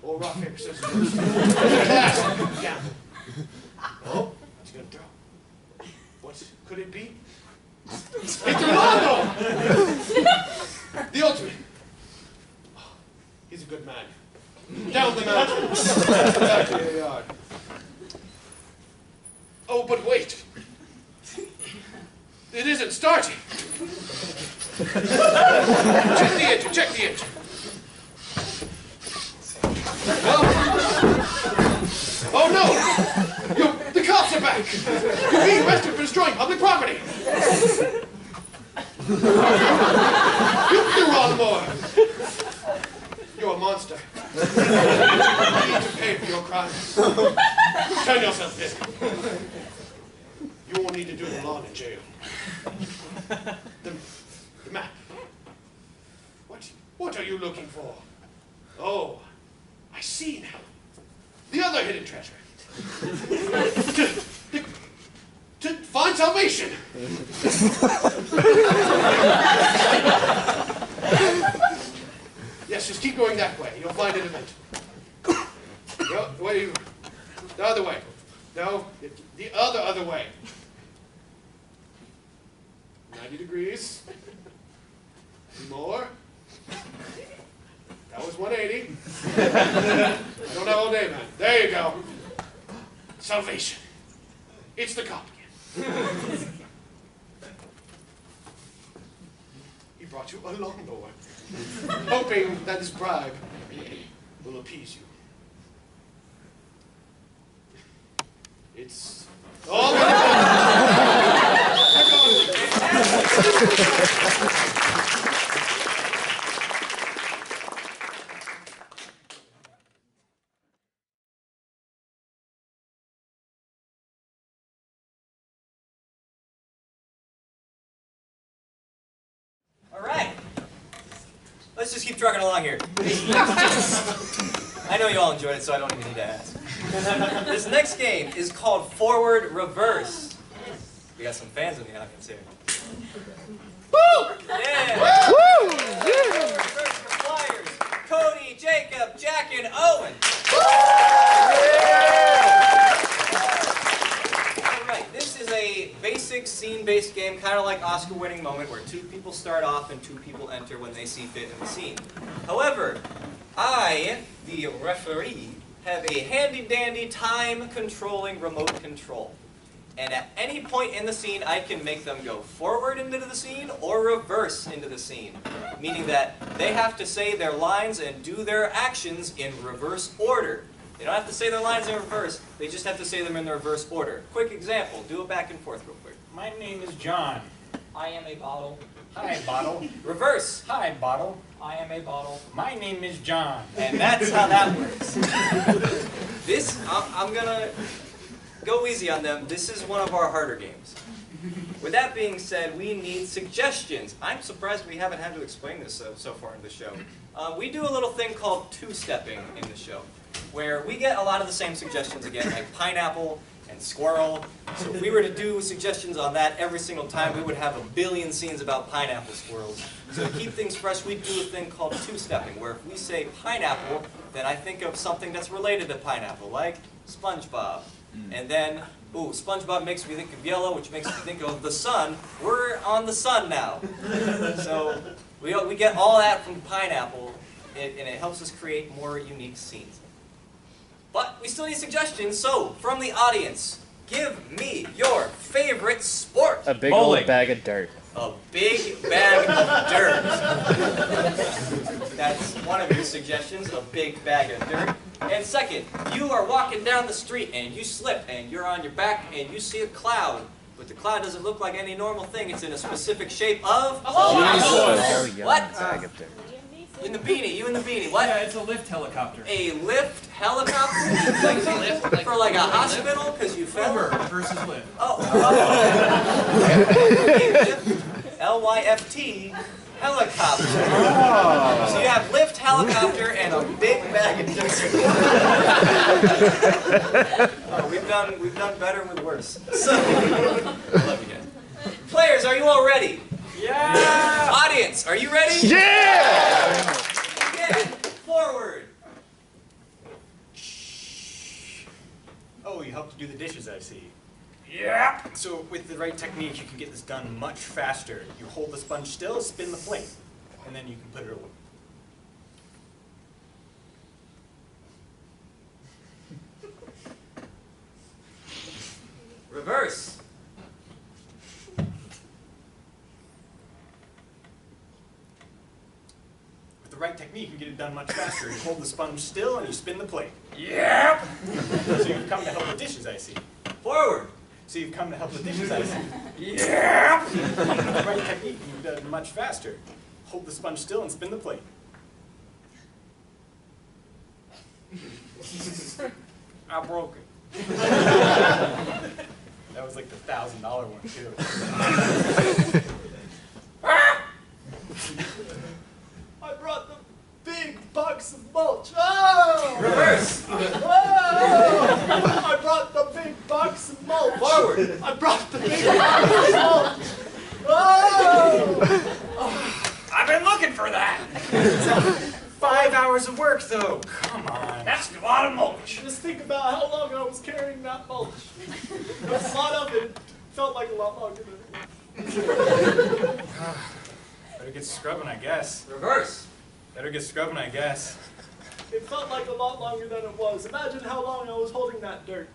Or rock, paper, scissors. Classic gamble. Oh, he's going to throw. What could it be? It's Rolando! The ultimate. Oh, he's a good man. Down the mountain. Back to the yard. Oh, but wait. It isn't starting. Check the engine. Oh no! The cops are back! You're being arrested for destroying public property! You threw lawnmower! You're a monster. You need to pay for your crimes. Turn yourself in. You won't need to do the lawn in jail. The map. What are you looking for? Oh, I see now. The other hidden treasure. To find salvation. Yes, just keep going that way. You'll find an event. No, wait, the other way. No, the other way. 90 degrees. More. That was 180. I don't have all day, man. There you go. Salvation. It's the cop again. He brought you a lawnmower, hoping that his bribe will appease you. It's all All right. Let's just keep trucking along here. I know you all enjoyed it, so I don't even need to ask. This next game is called Forward Reverse. We got some fans in the audience here. Woo! Yeah! Woo! Reverse for Flyers. Cody, Jacob, Jack, and Owen. Alright, this is a basic scene-based game, kind of like Oscar-winning moment, where two people start off and two people enter when they see fit in the scene. However, I, the referee, have a handy-dandy time-controlling remote control. And at any point in the scene, I can make them go forward into the scene or reverse into the scene. Meaning that they have to say their lines and do their actions in reverse order. They don't have to say their lines in reverse, they just have to say them in the reverse order. Quick example, do it back and forth real quick. My name is John. I am a bottle. Hi, Bottle. Reverse. Hi, Bottle. I am a bottle. My name is John. And that's how that works. This, I'm gonna go easy on them. This is one of our harder games. With that being said, we need suggestions. I'm surprised we haven't had to explain this so far in the show. We do a little thing called two-stepping in the show, where we get a lot of the same suggestions again, like pineapple and squirrel. So if we were to do suggestions on that every single time, we would have a billion scenes about pineapple squirrels. So to keep things fresh, we do a thing called two-stepping, where if we say pineapple, then I think of something that's related to pineapple, like SpongeBob. And then, ooh, SpongeBob makes me think of yellow, which makes me think of the sun. We're on the sun now. So we get all that from pineapple, and it helps us create more unique scenes. But we still need suggestions, so from the audience, give me your favorite sport. A big Bowling. old bag of dirt. A big bag of dirt. That's one of your suggestions, a big bag of dirt. And second, you are walking down the street and you slip and you're on your back and you see a cloud. But the cloud doesn't look like any normal thing. It's in a specific shape of... Oh, yeah. What? Bag of dirt. In the beanie, you in the beanie. What? Yeah, it's a lift helicopter. A lift helicopter? For like a hospital because you fell? Uber versus Lyft. Oh. L-Y-F-T, helicopter. Oh. So you have lift helicopter and a big bag of dirt. Oh, we've done better with worse. So, I love you guys. Players, are you all ready? Yeah! Audience, are you ready? Yeah! Again, forward. Oh, you helped do the dishes, I see. Yeah. So with the right technique, you can get this done much faster. You hold the sponge still, spin the plate, and then you can put it away. Reverse. With the right technique, you can get it done much faster. You hold the sponge still, and you spin the plate. Yep. So you've come to help the dishes, I see. Forward. So you've come to help the dishes, I see. Yep. With the right technique, you've done it much faster. Hold the sponge still and spin the plate. I broke it. That was like the $1,000 one, too. I brought the big box of mulch. Oh! Reverse. Oh! I brought the big box of mulch. Forward. I brought the big box of mulch. Oh! I've been looking for that. 5 hours of work, though. Come on. That's a lot of mulch. Just think about how long I was carrying that mulch. A lot of it felt like a lot longer than it was. Better get scrubbing, I guess. Reverse. Better get scrubbing, I guess. It felt like a lot longer than it was. Imagine how long I was holding that dirt.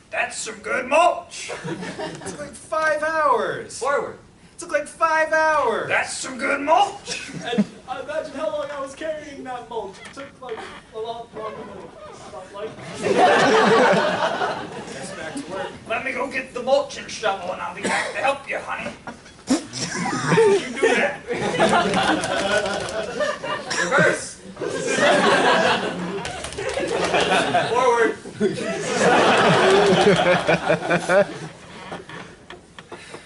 That's some good mulch. It took like 5 hours. Forward. It took like 5 hours. That's some good mulch. And imagine how long I was carrying that mulch. It took like a lot longer than it felt like. Guess back to work. Let me go get the mulching shovel and I'll be back to help you, honey. You do that. Reverse. Forward.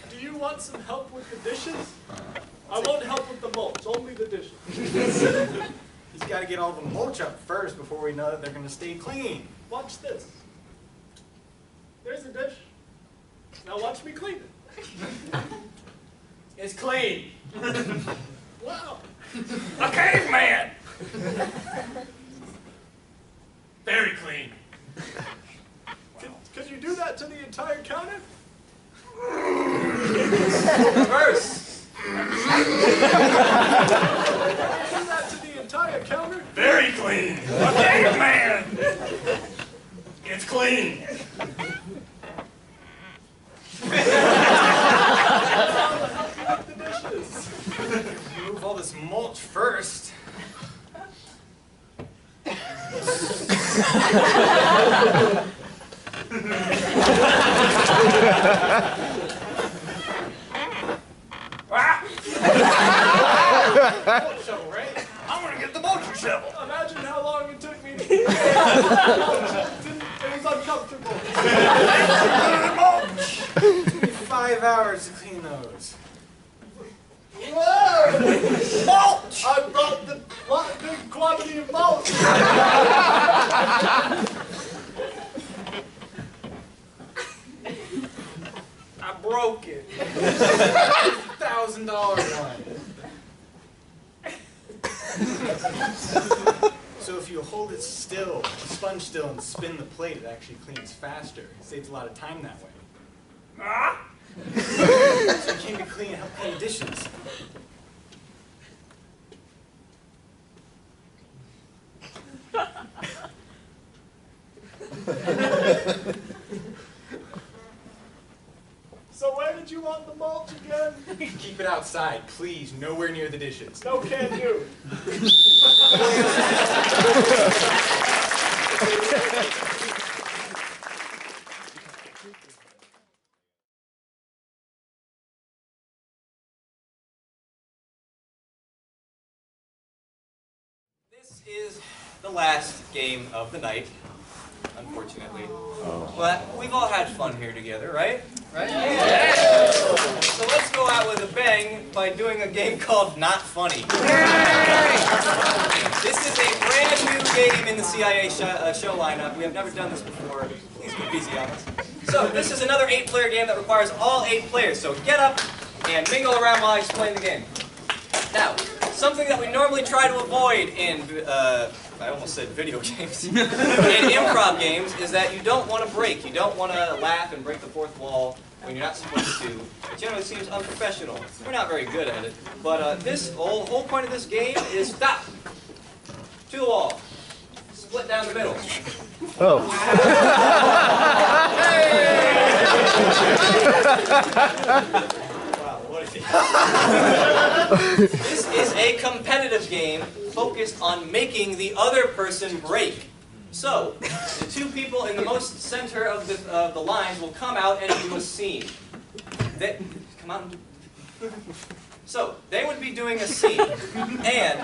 Do you want some help with the dishes? I won't help with the mulch, only the dishes. He's got to get all the mulch up first before we know that they're going to stay clean. Watch this. There's a dish. Now watch me clean it. It's clean. Wow. A caveman. Very clean. Could you do that to the entire counter? Reverse. Do that to the entire counter? Very clean. A caveman. It's clean. The dishes. Remove all this mulch first. Shovel, right? I'm gonna get the mulching shovel. Imagine how long it took me to get that mulch. It was uncomfortable. It took me 5 hours. hours to clean those. Whoa! Mulch! I brought the big quantity of mulch. I broke it. $1,000 one. So if you hold it still, sponge still, and spin the plate, it actually cleans faster. It saves a lot of time that way. So you can't be clean and help clean dishes. So where did you want the mulch again? Keep it outside, please. Nowhere near the dishes. No can do. This is the last game of the night, unfortunately. But we've all had fun here together, right? Right? Yeah! So let's go out with a bang by doing a game called Not Funny. This is a brand new game in the CIA show lineup. We have never done this before. Please go easy on us. So this is another 8-player game that requires all 8 players. So get up and mingle around while I explain the game. Now, something that we normally try to avoid in, I almost said video games, in improv games is that you don't want to break. You don't want to laugh and break the fourth wall when you're not supposed to. It generally seems unprofessional. We're not very good at it. But this whole point of this game is stop. To the wall. Split down the middle. Oh. This is a competitive game focused on making the other person break. So, the 2 people in the most center of the lines will come out and do a scene. Come out and do. So, they would be doing a scene, and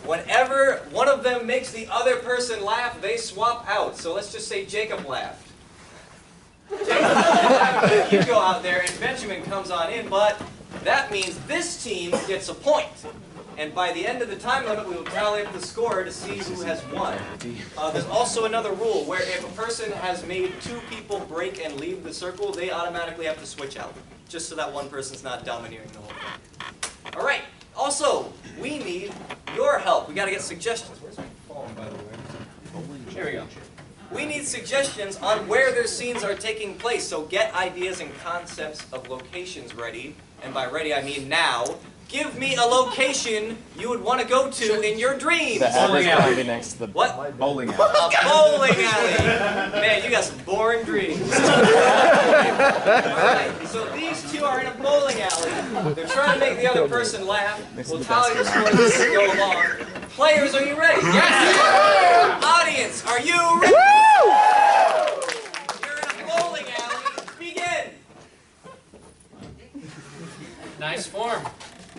whenever one of them makes the other person laugh, they swap out. So let's just say Jacob laughed. You go out there and Benjamin comes on in, but that means this team gets a point. And by the end of the time limit, we will tally up the score to see who has won. There's also another rule where if a person has made 2 people break and leave the circle, they automatically have to switch out, just so that one person's not domineering the whole thing. All right. Also, we need your help. We got to get suggestions. Where's my phone, by the way? Here we go. We need suggestions on where their scenes are taking place, so get ideas and concepts of locations ready. And by ready, I mean now. Give me a location you would want to go to in your dreams. The average alley next to the what? Bowling alley. A bowling alley. Man, you got some boring dreams. Alright, so these 2 are in a bowling alley. They're trying to make the other person laugh. We'll tally the scores as we go along. Players, are you ready? Yes! Audience, are you ready? You're in a bowling alley. Begin! Nice form.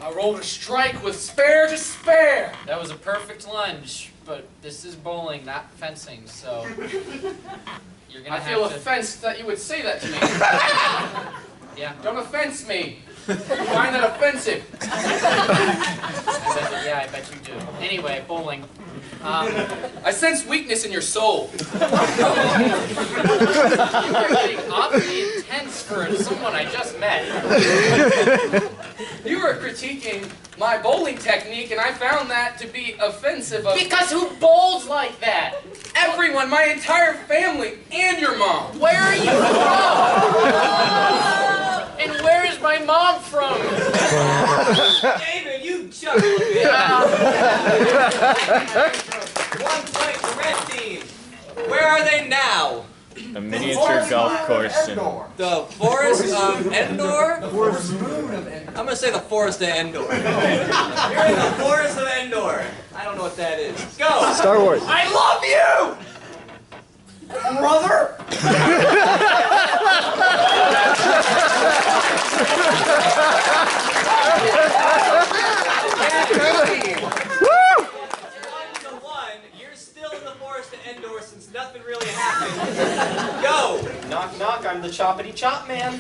I rolled a strike with spare to spare. That was a perfect lunge, but this is bowling, not fencing, so you're gonna I feel have to... offensed that you would say that to me. Yeah. Don't offense me. You find that offensive. Yeah, I bet you do. Anyway, bowling. I sense weakness in your soul. You are getting oddly intense for someone I just met. You were critiquing my bowling technique, and I found that to be offensive. Because who bowls like that? Everyone, my entire family, and your mom. Where are you from? And where is my mom from? David, you chuckle a bit. 1 point for red team. Where are they now? A miniature golf course. The Forest of Endor? The Forest Moon of Endor. I'm going to say the Forest of Endor. You're in the Forest of Endor. I don't know what that is. Go! Star Wars. I love you! Brother! You're still in the Forest of Endor since nothing really happened. Go! Knock, knock, I'm the choppity chop man.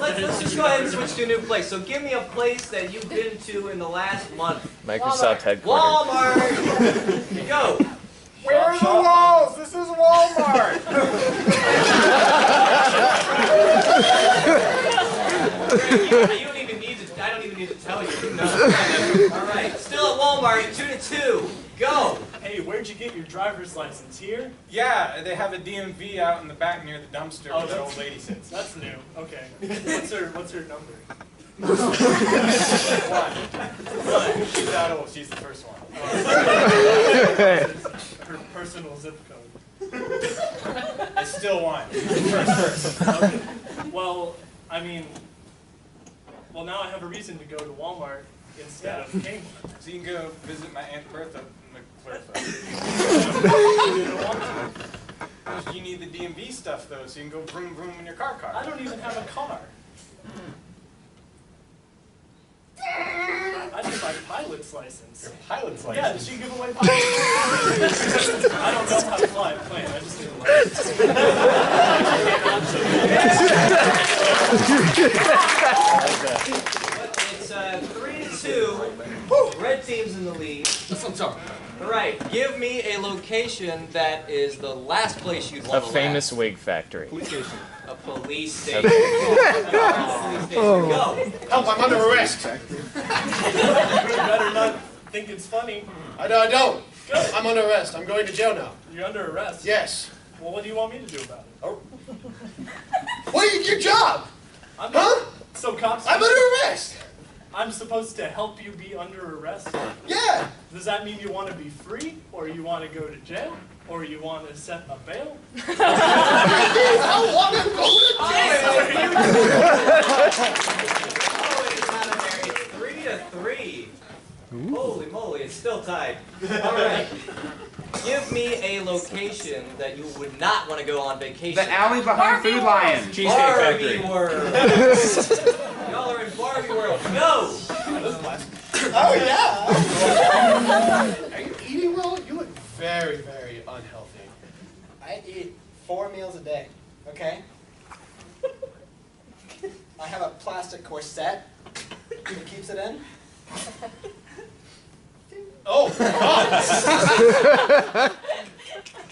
Let's just go ahead and switch to a new place. So give me a place that you've been to in the last month. Microsoft headquarters. Walmart! Go! Where are the walls? This is Walmart. You don't even need to, I don't even need to tell you. You know. All right, still at Walmart, 2-2. Go! Hey, where'd you get your driver's license? Here? Yeah, they have a DMV out in the back near the dumpster where the old lady sits. That's new. Okay. What's her number? One. She's that old. She's the first one. Her personal zip code. It's still one. First. Okay. Well, I mean, now I have a reason to go to Walmart instead of Kmart. So you can go visit my Aunt Bertha in the Bertha. You need the DMV stuff though, so you can go vroom vroom in your car. I don't even have a car. I need my pilot's license. Your pilot's license? Yeah, did she give away pilot's license? I don't know how to fly a plane, I just need a license. It's 3-2. Red team's in the lead. That's what I'm talking about. All right, give me a location that is the last place you'd A want to famous wig factory. Police station. A police station. Go. Help, I'm under arrest. You better not think it's funny. I don't. Good. I'm under arrest. I'm going to jail now. You're under arrest? Yes. Well, what do you want me to do about it? Oh. What is your job? Huh? So cops... I'm under arrest. I'm supposed to help you be under arrest? Yeah. Does that mean you want to be free, or you want to go to jail, or you want to set a bail? I want to go to jail. It's 3-3. Holy moly, it's still tied. All right. Give me a location that you would not want to go on vacation. The alley behind Food Lion. Cheesecake Factory. World. Y'all are in Barbie World. Go! Oh, yeah. Are you eating well? You look very, very unhealthy. I eat 4 meals a day, okay? I have a plastic corset that keeps it in. Oh, God.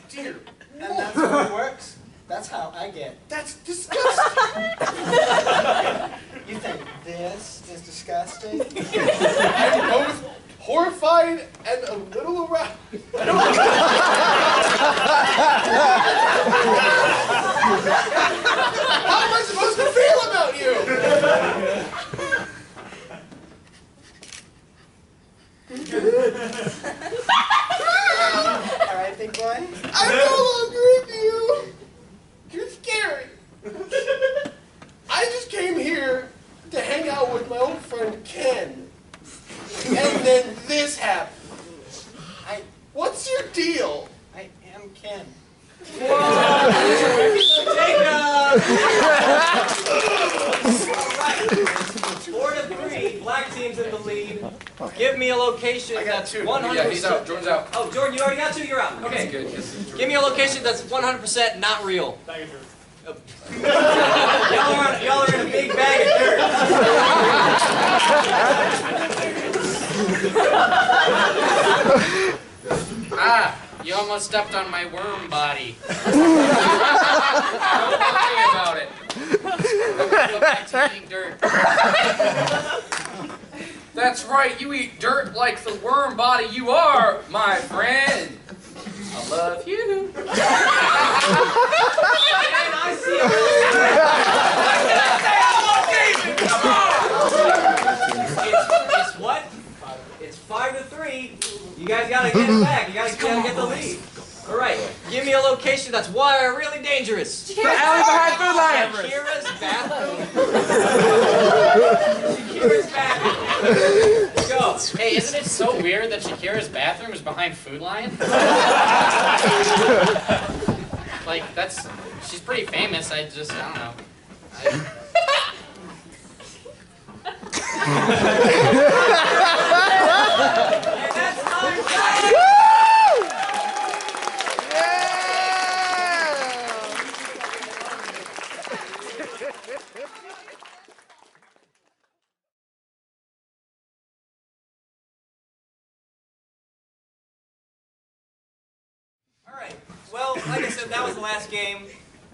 Dear. And that's how it works. That's how I get. That's disgusting. You think this is disgusting? I'm both horrified and a little aroused. How am I supposed to feel about you? All right, big boy. I'm no longer into you. You're scary. I just came here to hang out with my old friend Ken. And then this happened. What's your deal? I am Ken. All right. 4-3. Black team's in the lead. Give me a location that's 100%. Yeah, he's out. Jordan's out. Oh, Jordan, you already got 2. You're out. Okay. Good. Give me a location that's 100% not real. Bag of dirt. Y'all are in a big bag of dirt. You almost stepped on my worm body. Don't worry about it. Go back to eating dirt. That's right, you eat dirt like the worm body you are, my friend. I love you. And I see It's what? It's 5-3. You guys gotta get it back. You guys gotta get the lead. All right, give me a location that's really dangerous. The alley behind Food Lion. Shakira's bathroom. Shakira's bathroom. Go. Hey, isn't it so weird that Shakira's bathroom is behind Food Lion? Like, she's pretty famous. I don't know. Alright, well, like I said, that was the last game.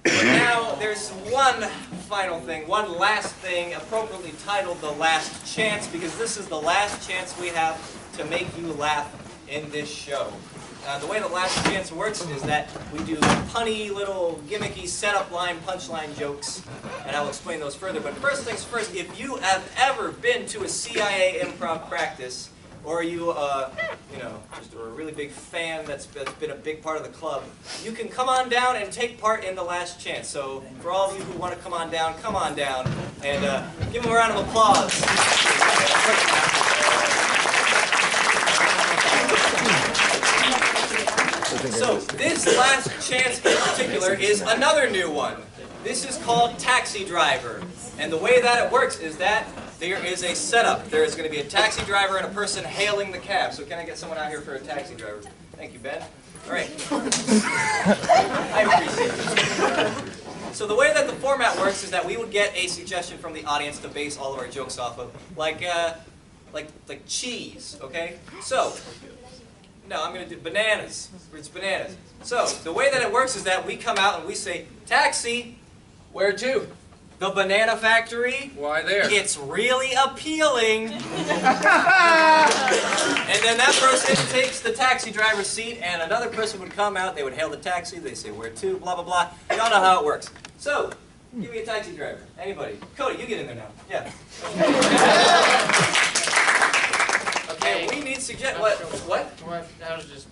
But now there's one final thing, one last thing, appropriately titled The Last Chance, because this is the last chance we have to make you laugh in this show. The way The Last Chance works is that we do punny, little, gimmicky setup line, punchline jokes, and I'll explain those further. But first things first, if you have ever been to a CIA improv practice, or you, just are a really big fan that's been a big part of the club, you can come on down and take part in The Last Chance. So for all of you who want to come on down, and give them a round of applause. So this Last Chance in particular is another new one. This is called Taxi Driver. And the way that it works is that there is a setup. There is going to be a taxi driver and a person hailing the cab. So can I get someone out here for a taxi driver? Thank you, Ben. All right. I appreciate it. So the way that the format works is that we would get a suggestion from the audience to base all of our jokes off of, like cheese, okay? So, no, I'm going to do bananas. It's bananas. So the way that it works is that we come out and we say, taxi. Where to? The Banana Factory. Why there? It's really appealing. And then that person takes the taxi driver's seat, and another person would come out, they would hail the taxi, they say where to, blah, blah, blah. You all know how it works. So, give me a taxi driver. Anybody. Cody, you get in there now. Yeah. Okay, we need suggestions. What? I was just,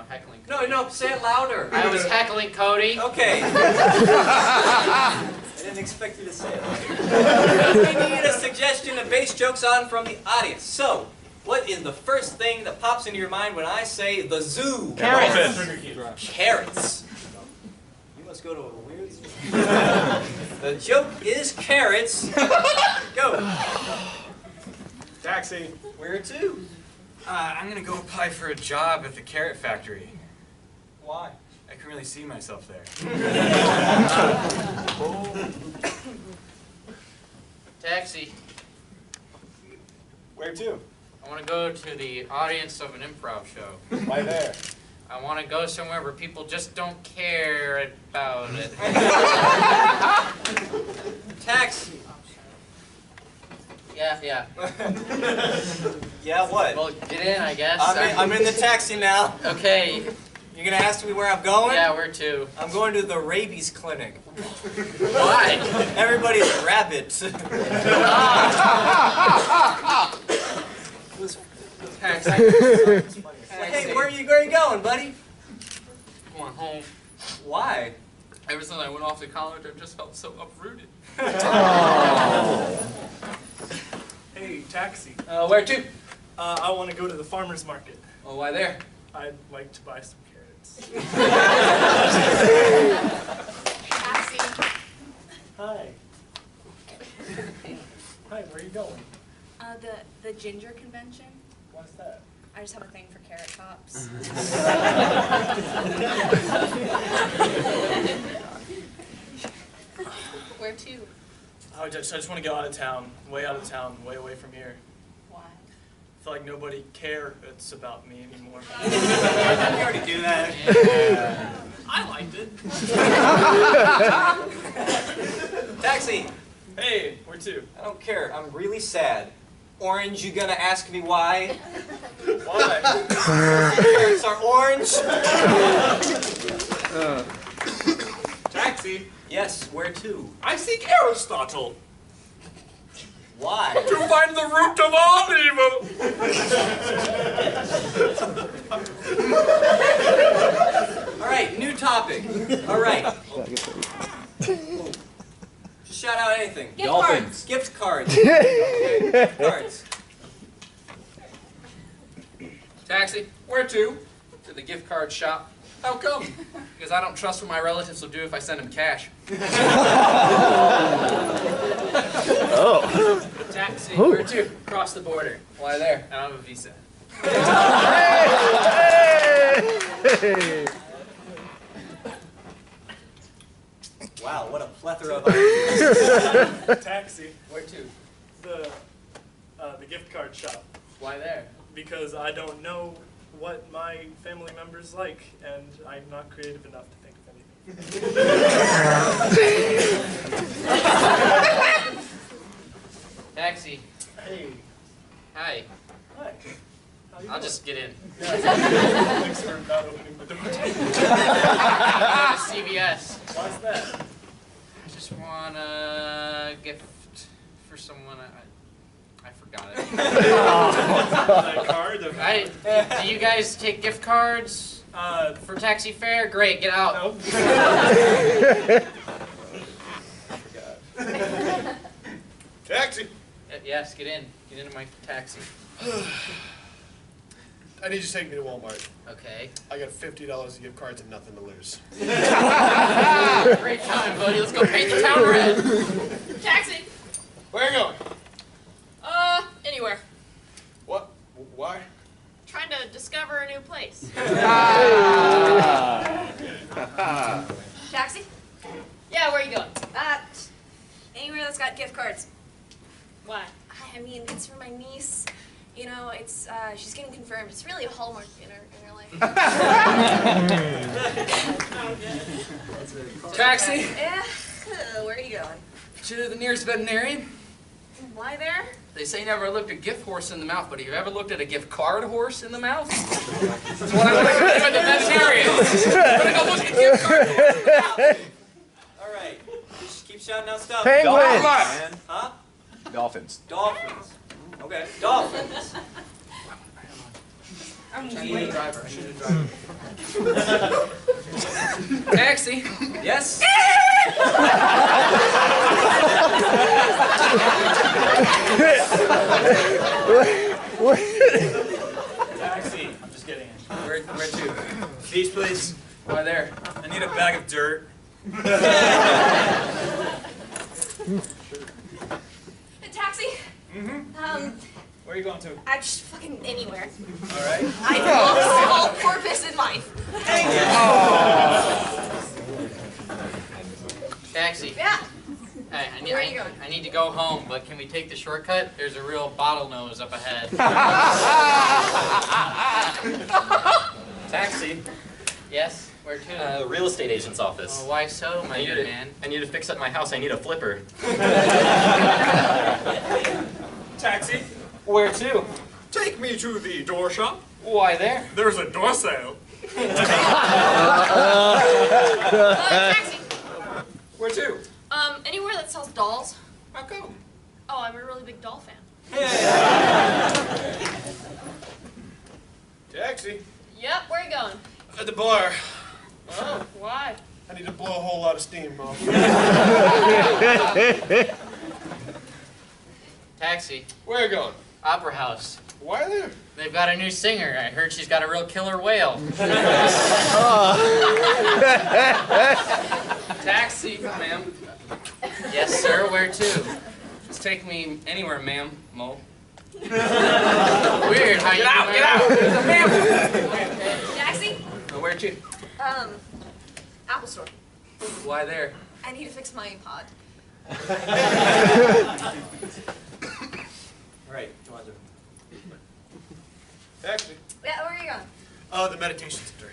heckling. No, say it louder. I was heckling Cody. Okay. I didn't expect you to say it. We need a suggestion to base jokes on from the audience. So, what is the first thing that pops into your mind when I say the zoo? Carrots. Carrots. You must go to a weird zoo. The joke is carrots. Go. Taxi. Where to? I'm gonna go apply for a job at the carrot factory. Why? I can really see myself there. Taxi. Where to? I want to go to the audience of an improv show. Why there? I want to go somewhere where people just don't care about it. Taxi. Yeah. Yeah, what? Well, get in, I guess. I'm in the taxi now. Okay. You're gonna ask me where I'm going? Yeah, where to? I'm going to the rabies clinic. Why? Everybody's rabid. Hey, where are you going, buddy? Going home. Why? Ever since I went off to college, I've just felt so uprooted. Hey, taxi. Where to? I want to go to the farmer's market. Oh, why there? I'd like to buy some carrots. Taxi. Hi. Hi, where are you going? The ginger convention. What's that? I just have a thing for carrot tops. Where to? I just want to go out of town, way away from here. Why? I feel like nobody cares about me anymore. You already do that. Yeah. I liked it. Taxi. Hey, where to? I don't care. I'm really sad. Orange, you gonna ask me why? Why? Carrots are orange. Taxi. Yes, where to? I seek Aristotle. Why? To find the root of all evil. All right, new topic. All right. Just shout out anything. Gift cards. Gift cards. Okay, gift cards. Taxi. Where to? To the gift card shop. How come? Because I don't trust what my relatives will do if I send them cash. Oh. Taxi. Taxi, where to? Cross the border. Why there? I don't have a visa. Wow, what a plethora of ideas. Taxi. Where to? The gift card shop. Why there? Because I don't know what my family members like, and I'm not creative enough to think of anything. Taxi. Hey. Hi. Hi. How you I'll doing? just get in. Thanks for not opening the door. Go to CVS. Why's that? I just want a gift for someone. I forgot it. That card? Do you guys take gift cards for taxi fare? Great, get out. Nope. Taxi. Yes, get in. Get into my taxi. I need you to take me to Walmart. Okay. I got $50 of gift cards and nothing to lose. Great time, buddy. Let's go paint the town red. Taxi. Where are you going? Anywhere. What? Why? Trying to discover a new place. Taxi? Yeah, where are you going? Anywhere that's got gift cards. Why? I mean, it's for my niece. You know, it's she's getting confirmed. It's really a hallmark in her life. Taxi? Yeah. Where are you going? To the nearest veterinarian. Why there? They say never looked a gift horse in the mouth, but have you ever looked at a gift card horse in the mouth? That's what I want to do at the veterinarian. I'm gonna go look at gift card horse in the mouth. All right. Just keep shouting out stuff. Penguins. Dolphins. Huh? Dolphins. Dolphins. Okay. Dolphins. I need a driver. I need a driver. Taxi. Yes? Taxi. I'm just getting in. Where to? Beach, please. Why there? I need a bag of dirt. Taxi? Mm-hmm. Where are you going to? I'm just fucking anywhere. All right. I lost all purpose in life. Taxi. Yeah. Hey, Where are you going? I need to go home, but can we take the shortcut? There's a real bottlenose up ahead. Taxi. Yes? Where to? Real estate agent's office. Oh, why so, my good man? I need to fix up my house. I need a flipper. Taxi. Where to? Take me to the door shop. Why there? There's a door sale. Taxi. Where to? Anywhere that sells dolls. How come? Oh, I'm a really big doll fan. Taxi. Yep, where are you going? At the bar. Oh, why? I need to blow a whole lot of steam off. Taxi. Where are you going? Opera House. Why there? They've got a new singer. I heard she's got a real killer whale. Taxi, ma'am. Yes, sir. Where to? Just take me anywhere, ma'am. Mo. Weird how you get out. There's a ma'am. Taxi? Where to? Apple Store. Why there? I need to fix my iPod. All right. Come on, Taxi. Yeah, where are you going? The meditation center.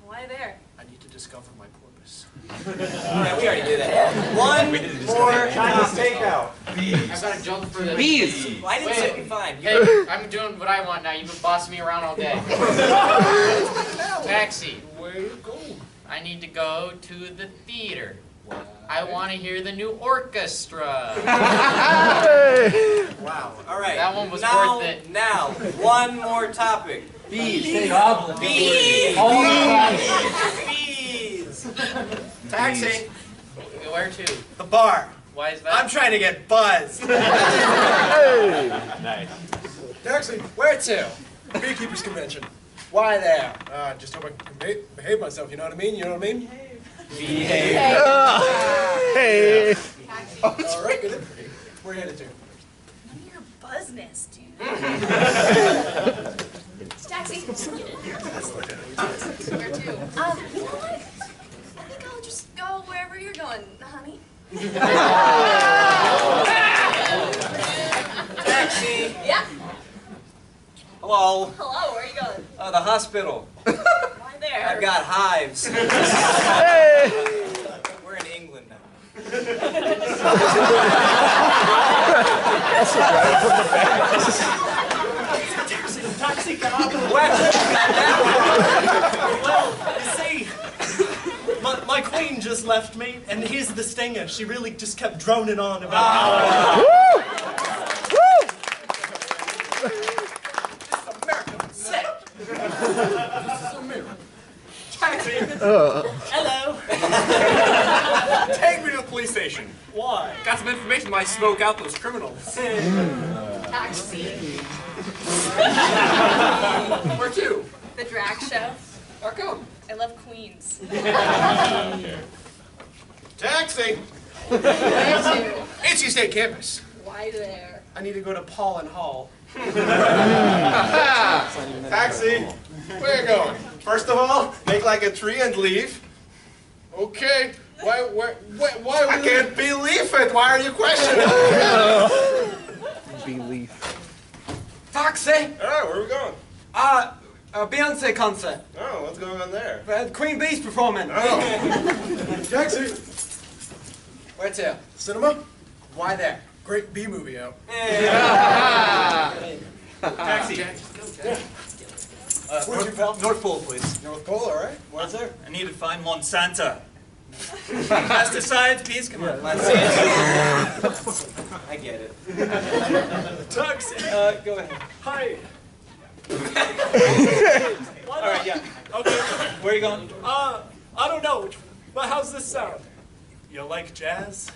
Why there? I need to discover my purpose. Yeah, we already did that. One more Chinese takeout. I've got a joke for the Bees. Well, I didn't say be fine. Hey, I'm doing what I want now. You've been bossing me around all day. Taxi. Where you go? I need to go to the theater. I want to hear the new orchestra. Wow. All right. That one was now, worth it. Now, one more topic. Bees. Bees. Bees. Bees. Taxi. Where to? The bar. Why is that? I'm trying to get buzzed. Nice. Taxi. Where to? Beekeepers convention. Why there? Just hope I can behave myself, you know what I mean? You know what I mean? Behave. Hey. All right, good. Where are you headed to? None of your buzzness, dude. Taxi. Where to? You know what? I think I'll just go wherever you're going, honey. Taxi. Yeah. Hello. Hello, where are you going? The hospital. Why there? I've got hives. We're in England now. Taxi cab. Well, you see, my queen just left me, and here's the stinger. She really just kept droning on about how... Taxi. Hello. Take me to the police station. Why? Got some information might smoke out those criminals. Taxi. Where to? The drag show. How come? I love queens. Taxi! Where to? NC State campus. Why there? I need to go to Paul and Hall. Taxi, where you going? First of all, make like a tree and leave. Okay. Why I can't believe it. Why are you questioning? Belief. Taxi. Oh, where are we going? A Beyonce concert. Oh, what's going on there? Queen Bee's performing. Oh. Taxi. Where to? Cinema? Why there? Great B movie out. Taxi. Where's your pal? North Pole, please. North Pole, all right. What's there? I need to find Monsanto. Pesticides, bees, come on. I get it. Taxi. Go ahead. Hi. All right, yeah. Okay. Where are you going? I don't know, but how's this sound? You like jazz?